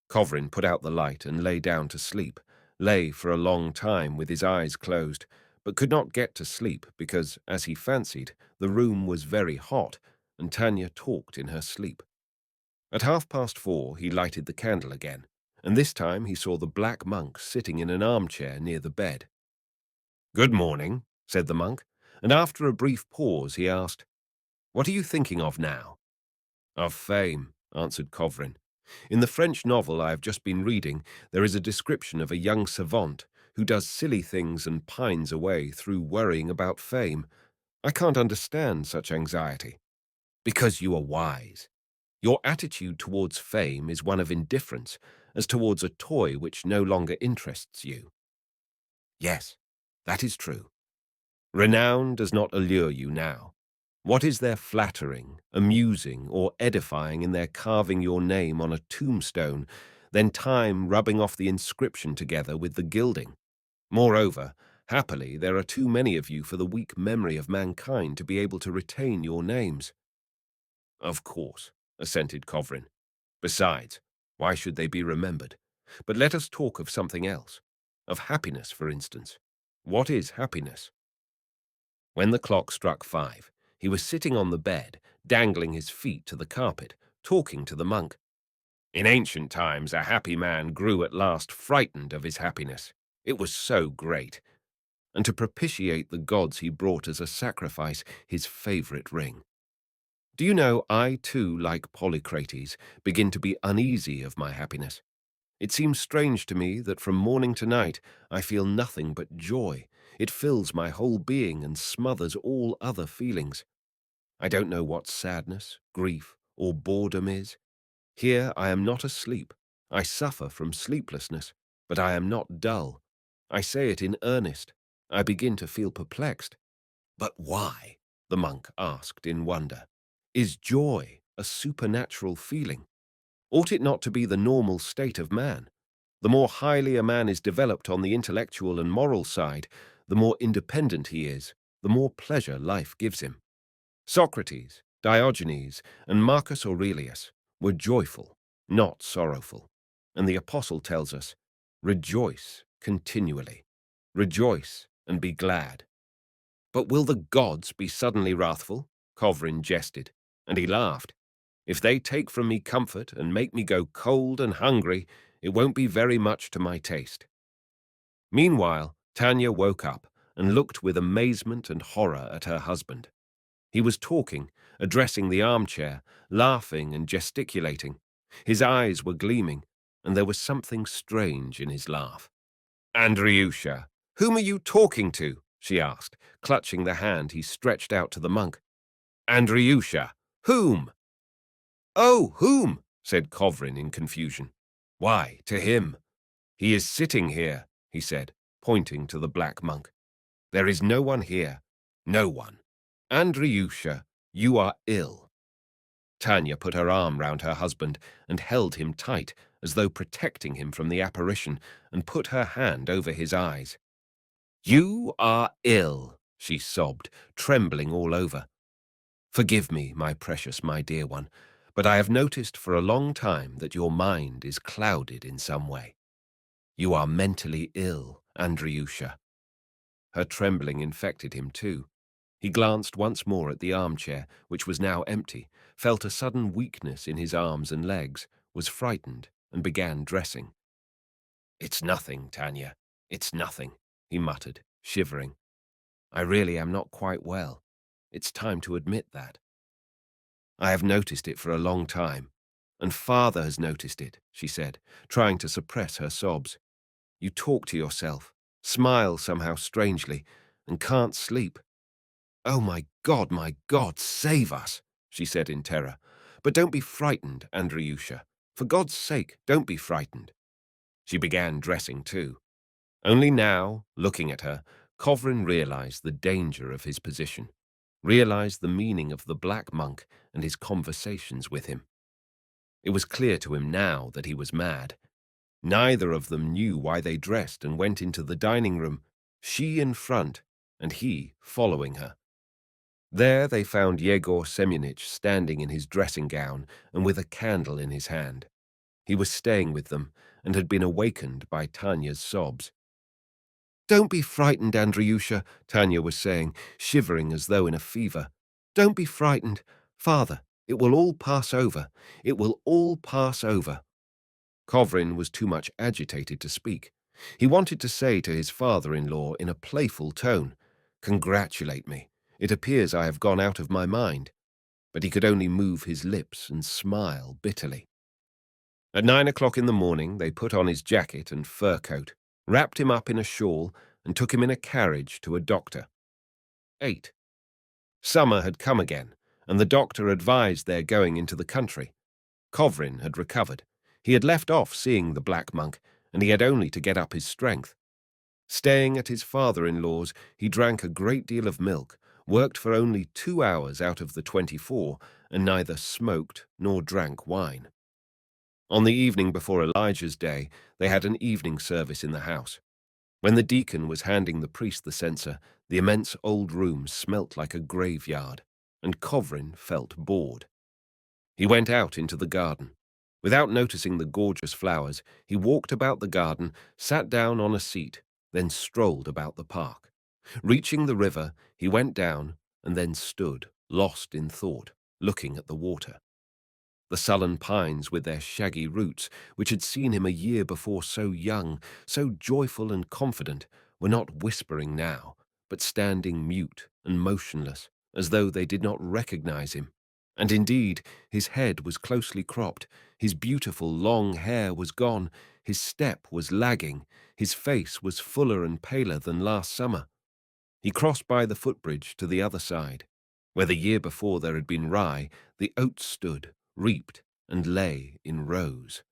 Kovrin put out the light and lay down to sleep, lay for a long time with his eyes closed, but could not get to sleep because, as he fancied, the room was very hot, and Tanya talked in her sleep. At 4:30 he lighted the candle again, and this time he saw the black monk sitting in an armchair near the bed. "Good morning," said the monk, and after a brief pause he asked, "What are you thinking of now?" "Of fame," answered Kovrin. "In the French novel I have just been reading, there is a description of a young savant who does silly things and pines away through worrying about fame. I can't understand such anxiety." "Because you are wise. Your attitude towards fame is one of indifference, as towards a toy which no longer interests you." "Yes, that is true. Renown does not allure you now. What is there flattering, amusing, or edifying in their carving your name on a tombstone, then time rubbing off the inscription together with the gilding? Moreover, happily, there are too many of you for the weak memory of mankind to be able to retain your names." "Of course," assented Kovrin. "Besides, why should they be remembered? But let us talk of something else. Of happiness, for instance. What is happiness?" When the clock struck 5, he was sitting on the bed, dangling his feet to the carpet, talking to the monk. "In ancient times, a happy man grew at last frightened of his happiness. It was so great. And to propitiate the gods he brought as a sacrifice his favorite ring. Do you know, I too, like Polycrates, begin to be uneasy of my happiness. It seems strange to me that from morning to night I feel nothing but joy. It fills my whole being and smothers all other feelings. I don't know what sadness, grief, or boredom is. Here I am not asleep. I suffer from sleeplessness, but I am not dull. I say it in earnest. I begin to feel perplexed. But why? The monk asked in wonder. Is joy a supernatural feeling? Ought it not to be the normal state of man? The more highly a man is developed on the intellectual and moral side, the more independent he is, the more pleasure life gives him. Socrates, Diogenes, and Marcus Aurelius were joyful, not sorrowful. And the apostle tells us, rejoice continually. Rejoice and be glad. But will the gods be suddenly wrathful? Kovrin jested, and he laughed. If they take from me comfort and make me go cold and hungry, it won't be very much to my taste. Meanwhile, Tanya woke up and looked with amazement and horror at her husband. He was talking, addressing the armchair, laughing and gesticulating. His eyes were gleaming, and there was something strange in his laugh. Andriusha, whom are you talking to? She asked, clutching the hand he stretched out to the monk. Andriusha, whom? Oh, whom? Said Kovrin in confusion. Why, to him. He is sitting here, he said, pointing to the black monk. There is no one here. No one. Andriusha, you are ill. Tanya put her arm round her husband and held him tight, as though protecting him from the apparition, and put her hand over his eyes. You are ill, she sobbed, trembling all over. Forgive me, my precious, my dear one, but I have noticed for a long time that your mind is clouded in some way. You are mentally ill, Andriusha. Her trembling infected him too. He glanced once more at the armchair, which was now empty, felt a sudden weakness in his arms and legs, was frightened, and began dressing. It's nothing, Tanya. It's nothing, he muttered, shivering. I really am not quite well. It's time to admit that. I have noticed it for a long time, and Father has noticed it, she said, trying to suppress her sobs. You talk to yourself, smile somehow strangely, and can't sleep. Oh, my God, save us, she said in terror. But don't be frightened, Andriusha. For God's sake, don't be frightened. She began dressing too. Only now, looking at her, Kovrin realized the danger of his position, realized the meaning of the black monk and his conversations with him. It was clear to him now that he was mad. Neither of them knew why they dressed and went into the dining room, she in front and he following her. There they found Yegor Semyonich standing in his dressing gown and with a candle in his hand. He was staying with them and had been awakened by Tanya's sobs. Don't be frightened, Andriusha, Tanya was saying, shivering as though in a fever. Don't be frightened. Father, it will all pass over. It will all pass over. Kovrin was too much agitated to speak. He wanted to say to his father-in-law in a playful tone, Congratulate me. It appears I have gone out of my mind. But he could only move his lips and smile bitterly. At 9 o'clock in the morning, they put on his jacket and fur coat, wrapped him up in a shawl, and took him in a carriage to a doctor. 8. Summer had come again, and the doctor advised their going into the country. Kovrin had recovered. He had left off seeing the black monk, and he had only to get up his strength. Staying at his father-in-law's, he drank a great deal of milk, worked for only 2 hours out of the 24, and neither smoked nor drank wine. On the evening before Elijah's day, they had an evening service in the house. When the deacon was handing the priest the censer, the immense old room smelt like a graveyard, and Kovrin felt bored. He went out into the garden. Without noticing the gorgeous flowers, he walked about the garden, sat down on a seat, then strolled about the park. Reaching the river, he went down and then stood, lost in thought, looking at the water. The sullen pines with their shaggy roots, which had seen him a year before so young, so joyful and confident, were not whispering now, but standing mute and motionless, as though they did not recognize him. And indeed, his head was closely cropped, his beautiful long hair was gone, his step was lagging, his face was fuller and paler than last summer. He crossed by the footbridge to the other side. Where the year before there had been rye, the oats stood, reaped, and lay in rows.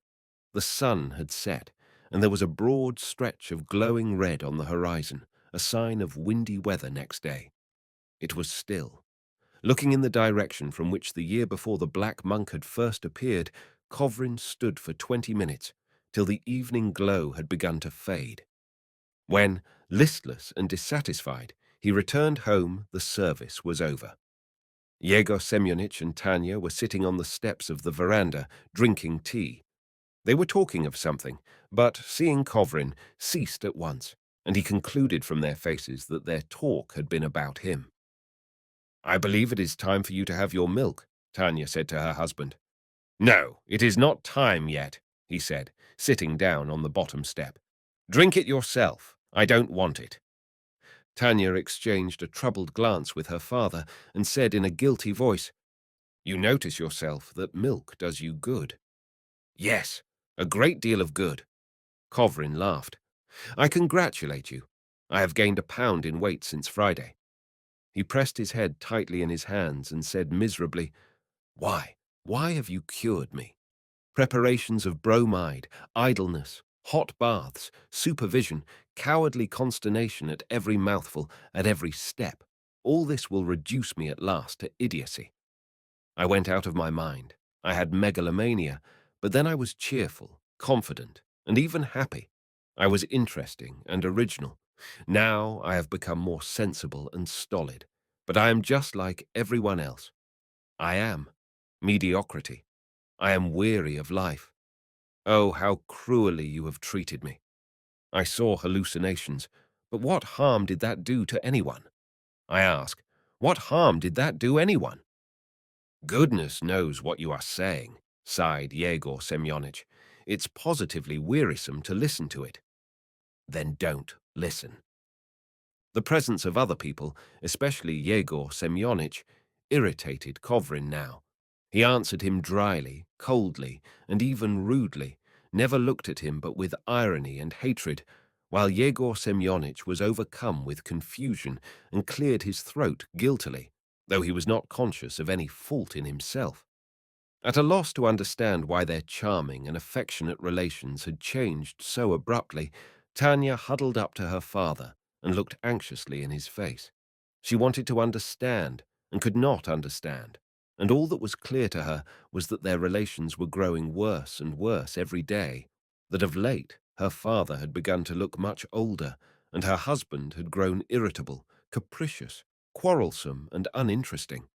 The sun had set, and there was a broad stretch of glowing red on the horizon, a sign of windy weather next day. It was still. Looking in the direction from which the year before the Black Monk had first appeared, Kovrin stood for 20 minutes, till the evening glow had begun to fade. When, listless and dissatisfied, he returned home, the service was over. Yegor Semyonich and Tanya were sitting on the steps of the veranda, drinking tea. They were talking of something, but, seeing Kovrin, ceased at once, and he concluded from their faces that their talk had been about him. "I believe it is time for you to have your milk," Tanya said to her husband. "No, it is not time yet," he said, sitting down on the bottom step. "Drink it yourself. I don't want it." Tanya exchanged a troubled glance with her father and said in a guilty voice, "You notice yourself that milk does you good." "Yes, a great deal of good." Kovrin laughed. "I congratulate you. I have gained a pound in weight since Friday." He pressed his head tightly in his hands and said miserably, "Why? Why have you cured me? Preparations of bromide, idleness, hot baths, supervision, cowardly consternation at every mouthful, at every step. All this will reduce me at last to idiocy. I went out of my mind. I had megalomania, but then I was cheerful, confident, and even happy. I was interesting and original. Now I have become more sensible and stolid, but I am just like everyone else. I am mediocrity. I am weary of life. Oh, how cruelly you have treated me. I saw hallucinations, but what harm did that do to anyone? I ask, what harm did that do anyone?" "Goodness knows what you are saying," sighed Yegor Semyonich. "It's positively wearisome to listen to it." "Then don't listen." The presence of other people, especially Yegor Semyonich, irritated Kovrin now. He answered him dryly, coldly, and even rudely, never looked at him but with irony and hatred, while Yegor Semyonich was overcome with confusion and cleared his throat guiltily, though he was not conscious of any fault in himself. At a loss to understand why their charming and affectionate relations had changed so abruptly, Tanya huddled up to her father and looked anxiously in his face. She wanted to understand and could not understand, and all that was clear to her was that their relations were growing worse and worse every day, that of late her father had begun to look much older, and her husband had grown irritable, capricious, quarrelsome, and uninteresting.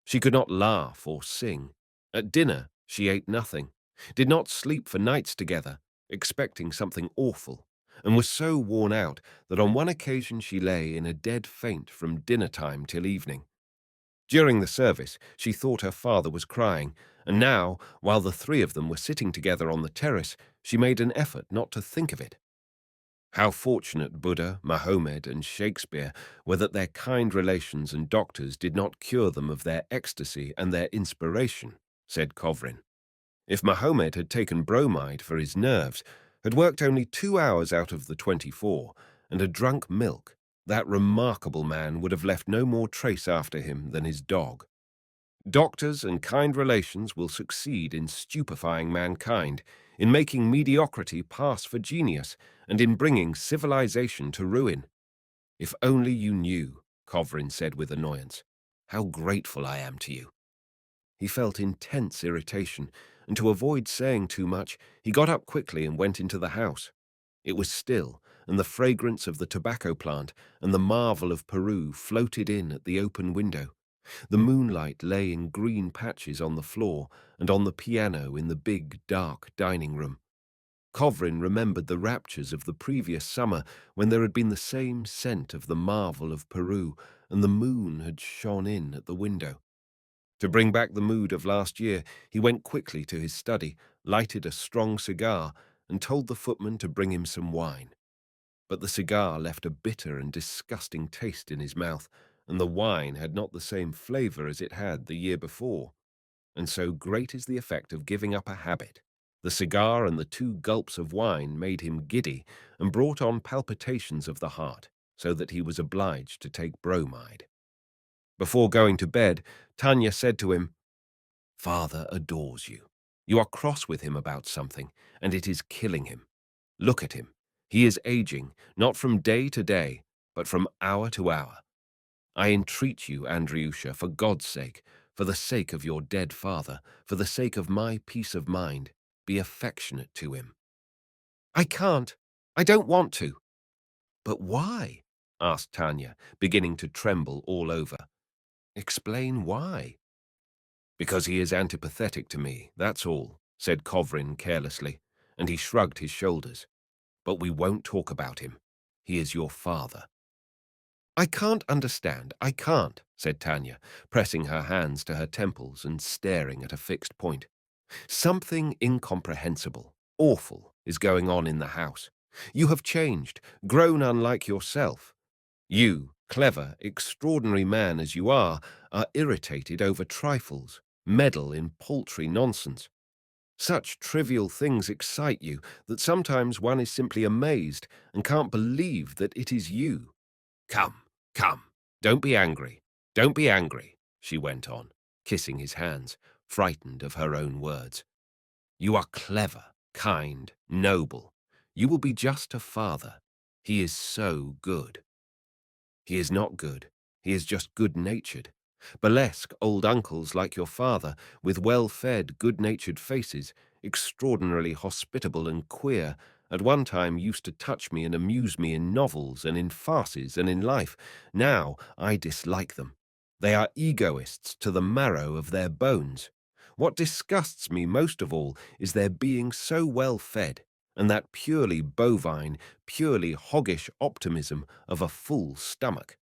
She could not laugh or sing. At dinner, she ate nothing, did not sleep for nights together, expecting something awful, and was so worn out that on one occasion she lay in a dead faint from dinner time till evening. During the service, she thought her father was crying, and now, while the three of them were sitting together on the terrace, she made an effort not to think of it. How fortunate Buddha, Mahomet, and Shakespeare were that their kind relations and doctors did not cure them of their ecstasy and their inspiration, said Kovrin. If Mahomet had taken bromide for his nerves, had worked only 2 hours out of the 24, and had drunk milk, that remarkable man would have left no more trace after him than his dog. Doctors and kind relations will succeed in stupefying mankind, in making mediocrity pass for genius, and in bringing civilization to ruin. If only you knew, Kovrin said with annoyance, how grateful I am to you. He felt intense irritation, and to avoid saying too much, he got up quickly and went into the house. It was still, and the fragrance of the tobacco plant and the marvel of Peru floated in at the open window. The moonlight lay in green patches on the floor and on the piano in the big, dark dining room. Kovrin remembered the raptures of the previous summer when there had been the same scent of the marvel of Peru and the moon had shone in at the window. To bring back the mood of last year, he went quickly to his study, lighted a strong cigar, and told the footman to bring him some wine. But the cigar left a bitter and disgusting taste in his mouth, and the wine had not the same flavor as it had the year before. And so great is the effect of giving up a habit. The cigar and the 2 gulps of wine made him giddy and brought on palpitations of the heart, so that he was obliged to take bromide. Before going to bed, Tanya said to him, "Father adores you. You are cross with him about something, and it is killing him. Look at him. He is aging, not from day to day, but from hour to hour. I entreat you, Andriusha, for God's sake, for the sake of your dead father, for the sake of my peace of mind, be affectionate to him." "I can't. I don't want to." "But why?" asked Tanya, beginning to tremble all over. "Explain why." "Because he is antipathetic to me, that's all," said Kovrin carelessly, and he shrugged his shoulders. "But we won't talk about him. He is your father." "I can't understand, I can't," said Tanya, pressing her hands to her temples and staring at a fixed point. "Something incomprehensible, awful, is going on in the house. You have changed, grown unlike yourself. You, clever, extraordinary man as you are irritated over trifles, meddle in paltry nonsense. Such trivial things excite you that sometimes one is simply amazed and can't believe that it is you. Come, come, don't be angry, don't be angry," she went on, kissing his hands, frightened of her own words. "You are clever, kind, noble. You will be just a father. He is so good." "He is not good. He is just good-natured. Burlesque old uncles like your father, with well-fed, good-natured faces, extraordinarily hospitable and queer, at one time used to touch me and amuse me in novels and in farces and in life. Now I dislike them. They are egoists to the marrow of their bones. What disgusts me most of all is their being so well fed, and that purely bovine, purely hoggish optimism of a full stomach."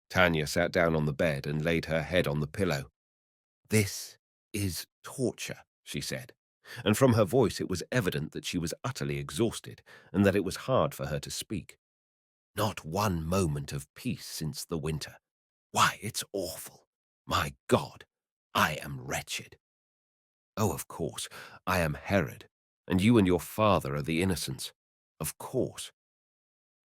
Tanya sat down on the bed and laid her head on the pillow. "This is torture," she said, and from her voice it was evident that she was utterly exhausted and that it was hard for her to speak. "Not one moment of peace since the winter. Why, it's awful. My God, I am wretched. Oh, of course, I am Herod, and you and your father are the innocents. Of course."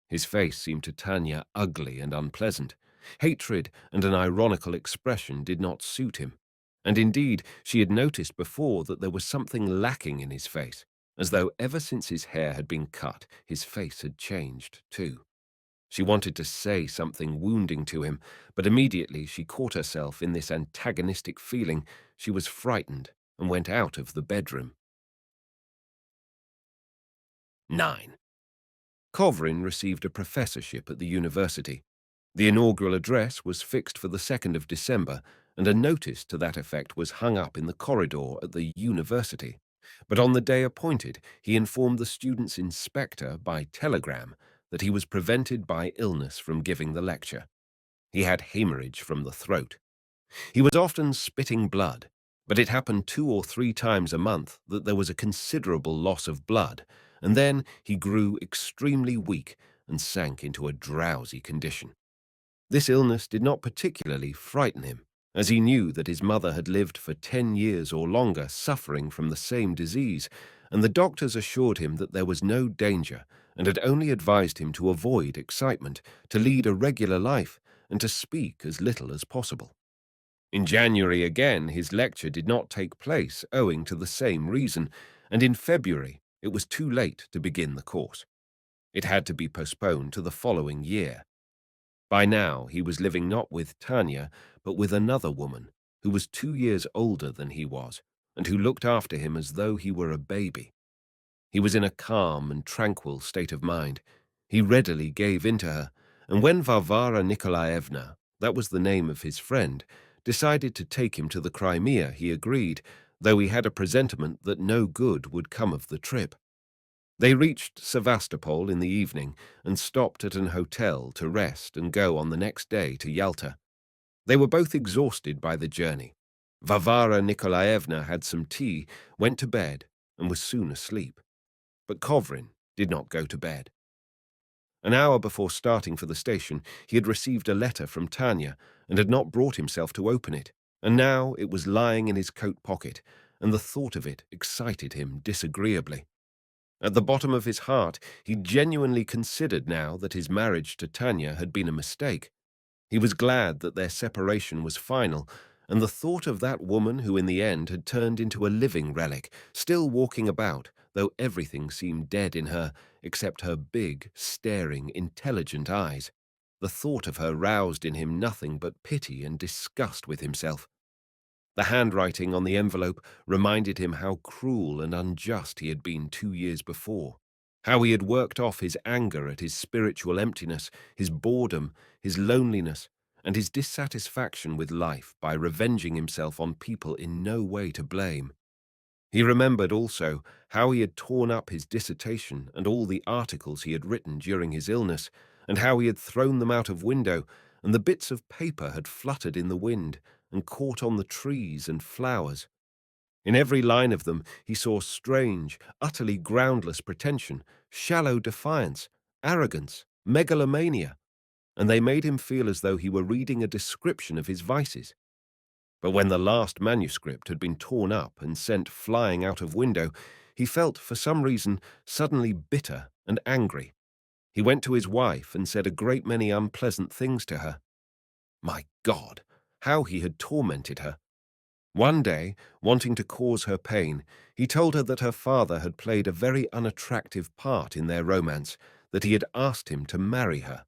His face seemed to Tanya ugly and unpleasant. Hatred and an ironical expression did not suit him, and indeed she had noticed before that there was something lacking in his face, as though ever since his hair had been cut, his face had changed too. She wanted to say something wounding to him, but immediately she caught herself in this antagonistic feeling. She was frightened and went out of the bedroom. 9. Kovrin received a professorship at the university. The inaugural address was fixed for the 2nd of December, and a notice to that effect was hung up in the corridor at the university. But on the day appointed, he informed the student's inspector by telegram that he was prevented by illness from giving the lecture. He had hemorrhage from the throat. He was often spitting blood, but it happened 2 or 3 times a month that there was a considerable loss of blood, and then he grew extremely weak and sank into a drowsy condition. This illness did not particularly frighten him, as he knew that his mother had lived for 10 years or longer suffering from the same disease, and the doctors assured him that there was no danger and had only advised him to avoid excitement, to lead a regular life, and to speak as little as possible. In January again, his lecture did not take place owing to the same reason, and in February it was too late to begin the course. It had to be postponed to the following year. By now he was living not with Tanya, but with another woman, who was 2 years older than he was, and who looked after him as though he were a baby. He was in a calm and tranquil state of mind. He readily gave in to her, and when Varvara Nikolaevna, that was the name of his friend, decided to take him to the Crimea, he agreed, though he had a presentiment that no good would come of the trip. They reached Sevastopol in the evening and stopped at an hotel to rest and go on the next day to Yalta. They were both exhausted by the journey. Varvara Nikolaevna had some tea, went to bed, and was soon asleep. But Kovrin did not go to bed. An hour before starting for the station, he had received a letter from Tanya and had not brought himself to open it, and now it was lying in his coat pocket, and the thought of it excited him disagreeably. At the bottom of his heart, he genuinely considered now that his marriage to Tanya had been a mistake. He was glad that their separation was final, and the thought of that woman who in the end had turned into a living relic, still walking about, though everything seemed dead in her, except her big, staring, intelligent eyes. The thought of her roused in him nothing but pity and disgust with himself. The handwriting on the envelope reminded him how cruel and unjust he had been 2 years before, how he had worked off his anger at his spiritual emptiness, his boredom, his loneliness, and his dissatisfaction with life by revenging himself on people in no way to blame. He remembered also how he had torn up his dissertation and all the articles he had written during his illness, and how he had thrown them out of window, and the bits of paper had fluttered in the wind and caught on the trees and flowers. In every line of them he saw strange, utterly groundless pretension, shallow defiance, arrogance, megalomania, and they made him feel as though he were reading a description of his vices. But when the last manuscript had been torn up and sent flying out of window, he felt, for some reason, suddenly bitter and angry. He went to his wife and said a great many unpleasant things to her. My God, how he had tormented her! One day, wanting to cause her pain, he told her that her father had played a very unattractive part in their romance, that he had asked him to marry her.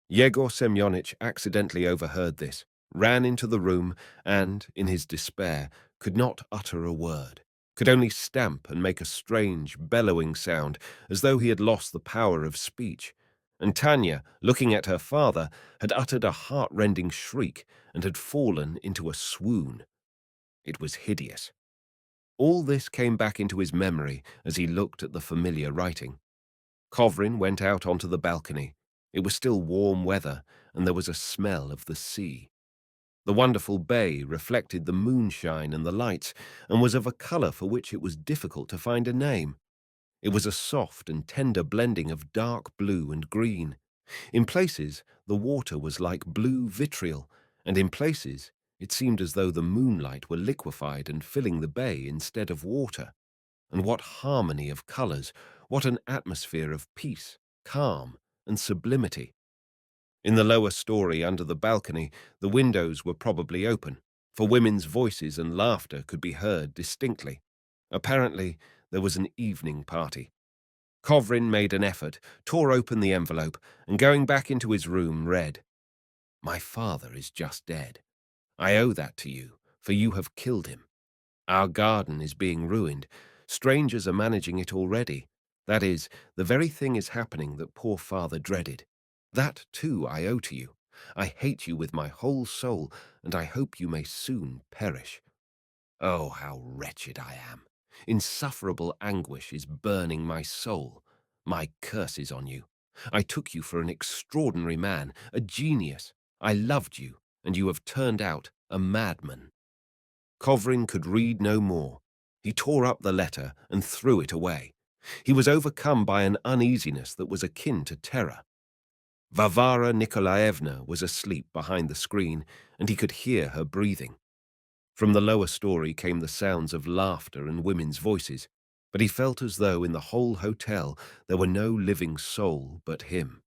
Yegor Semyonich accidentally overheard this, ran into the room, and, in his despair, could not utter a word, could only stamp and make a strange, bellowing sound, as though he had lost the power of speech. And Tanya, looking at her father, had uttered a heart-rending shriek and had fallen into a swoon. It was hideous. All this came back into his memory as he looked at the familiar writing. Kovrin went out onto the balcony. It was still warm weather, and there was a smell of the sea. The wonderful bay reflected the moonshine and the lights, and was of a colour for which it was difficult to find a name. It was a soft and tender blending of dark blue and green. In places, the water was like blue vitriol, and in places, it seemed as though the moonlight were liquefied and filling the bay instead of water. And what harmony of colours, what an atmosphere of peace, calm, and sublimity. In the lower story under the balcony, the windows were probably open, for women's voices and laughter could be heard distinctly. Apparently, there was an evening party. Kovrin made an effort, tore open the envelope, and going back into his room, read, "My father is just dead. I owe that to you, for you have killed him. Our garden is being ruined. Strangers are managing it already. That is, the very thing is happening that poor father dreaded. That, too, I owe to you. I hate you with my whole soul, and I hope you may soon perish. Oh, how wretched I am! Insufferable anguish is burning my soul. My curse is on you. I took you for an extraordinary man, a genius. I loved you, and you have turned out a madman." Kovrin could read no more. He tore up the letter and threw it away. He was overcome by an uneasiness that was akin to terror. Varvara Nikolaevna was asleep behind the screen, and he could hear her breathing. From the lower story came the sounds of laughter and women's voices, but he felt as though in the whole hotel there were no living soul but him.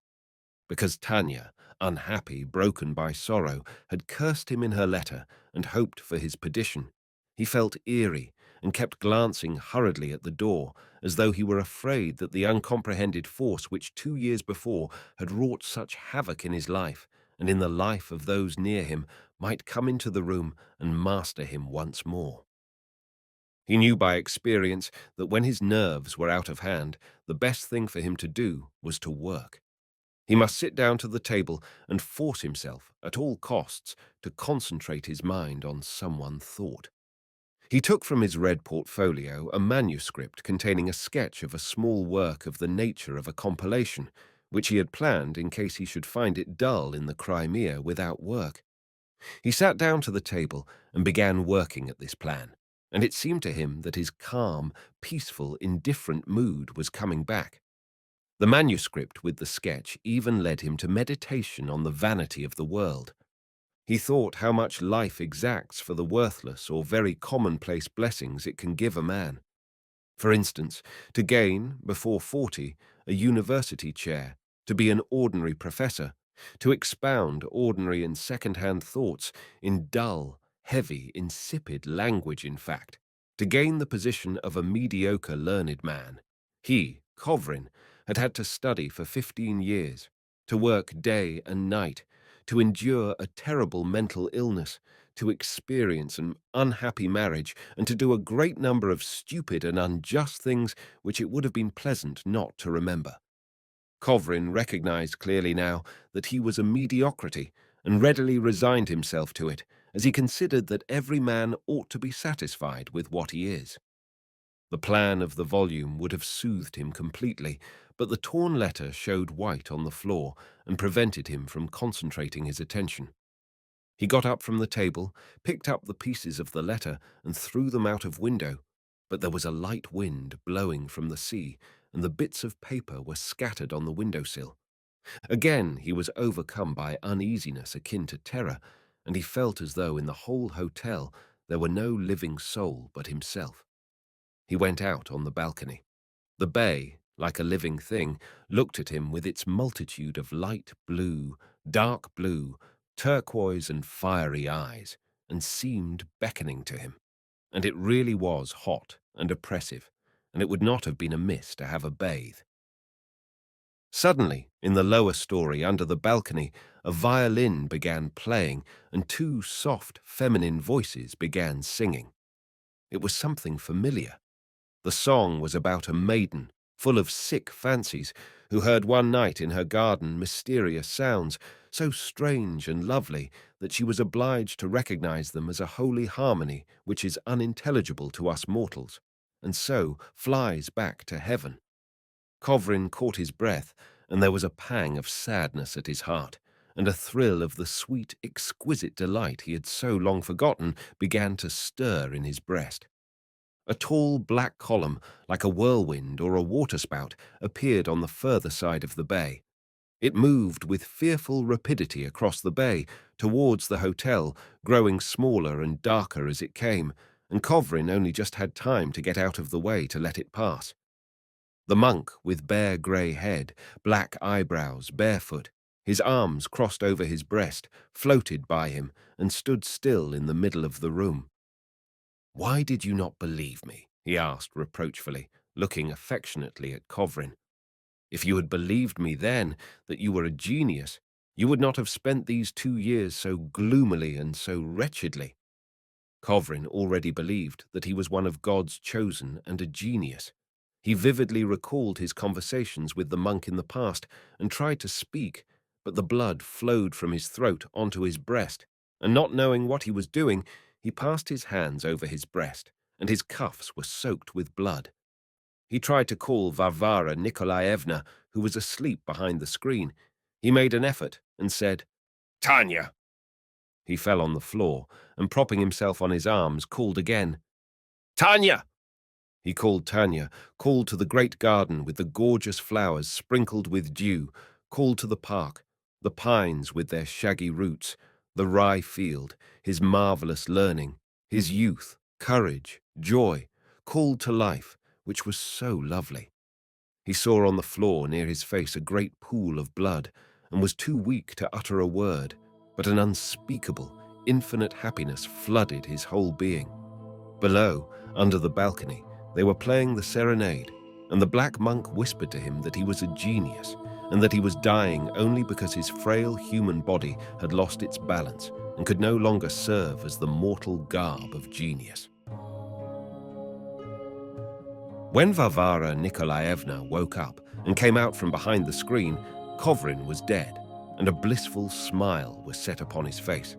Because Tanya, unhappy, broken by sorrow, had cursed him in her letter and hoped for his perdition, he felt eerie and kept glancing hurriedly at the door, as though he were afraid that the uncomprehended force which 2 years before had wrought such havoc in his life and in the life of those near him might come into the room and master him once more. He knew by experience that when his nerves were out of hand, the best thing for him to do was to work. He must sit down to the table and force himself, at all costs, to concentrate his mind on some one thought. He took from his red portfolio a manuscript containing a sketch of a small work of the nature of a compilation, which he had planned in case he should find it dull in the Crimea without work. He sat down to the table and began working at this plan, and it seemed to him that his calm, peaceful, indifferent mood was coming back. The manuscript with the sketch even led him to meditation on the vanity of the world. He thought how much life exacts for the worthless or very commonplace blessings it can give a man. For instance, to gain, before 40, a university chair, to be an ordinary professor, to expound ordinary and second-hand thoughts in dull, heavy, insipid language, in fact, to gain the position of a mediocre learned man. He, Kovrin, had had to study for 15 years, to work day and night, to endure a terrible mental illness, to experience an unhappy marriage, and to do a great number of stupid and unjust things which it would have been pleasant not to remember. Kovrin recognized clearly now that he was a mediocrity and readily resigned himself to it, as he considered that every man ought to be satisfied with what he is. The plan of the volume would have soothed him completely, but the torn letter showed white on the floor and prevented him from concentrating his attention. He got up from the table, picked up the pieces of the letter, and threw them out of window, but there was a light wind blowing from the sea, and the bits of paper were scattered on the windowsill. Again he was overcome by uneasiness akin to terror, and he felt as though in the whole hotel there were no living soul but himself. He went out on the balcony. The bay, like a living thing, looked at him with its multitude of light blue, dark blue, turquoise and fiery eyes, and seemed beckoning to him. And it really was hot and oppressive, and it would not have been amiss to have a bathe. Suddenly, in the lower story under the balcony, a violin began playing, and two soft, feminine voices began singing. It was something familiar. The song was about a maiden, full of sick fancies, who heard one night in her garden mysterious sounds, so strange and lovely that she was obliged to recognize them as a holy harmony which is unintelligible to us mortals, and so flies back to heaven. Kovrin caught his breath, and there was a pang of sadness at his heart, and a thrill of the sweet, exquisite delight he had so long forgotten began to stir in his breast. A tall black column, like a whirlwind or a waterspout, appeared on the further side of the bay. It moved with fearful rapidity across the bay, towards the hotel, growing smaller and darker as it came, and Kovrin only just had time to get out of the way to let it pass. The monk, with bare grey head, black eyebrows, barefoot, his arms crossed over his breast, floated by him and stood still in the middle of the room. "Why did you not believe me?" he asked reproachfully, looking affectionately at Kovrin. "If you had believed me then that you were a genius, you would not have spent these 2 years so gloomily and so wretchedly." Kovrin already believed that he was one of God's chosen and a genius. He vividly recalled his conversations with the monk in the past and tried to speak, but the blood flowed from his throat onto his breast, and not knowing what he was doing, he passed his hands over his breast, and his cuffs were soaked with blood. He tried to call Varvara Nikolaevna, who was asleep behind the screen. He made an effort and said, "Tanya!" He fell on the floor, and propping himself on his arms, called again, "Tanya!" He called Tanya, called to the great garden with the gorgeous flowers sprinkled with dew, called to the park, the pines with their shaggy roots, the rye field, his marvelous learning, his youth, courage, joy, called to life, which was so lovely. He saw on the floor near his face a great pool of blood, and was too weak to utter a word, but an unspeakable, infinite happiness flooded his whole being. Below, under the balcony, they were playing the serenade, and the black monk whispered to him that he was a genius, and that he was dying only because his frail human body had lost its balance and could no longer serve as the mortal garb of genius. When Varvara Nikolaevna woke up and came out from behind the screen, Kovrin was dead, and a blissful smile was set upon his face.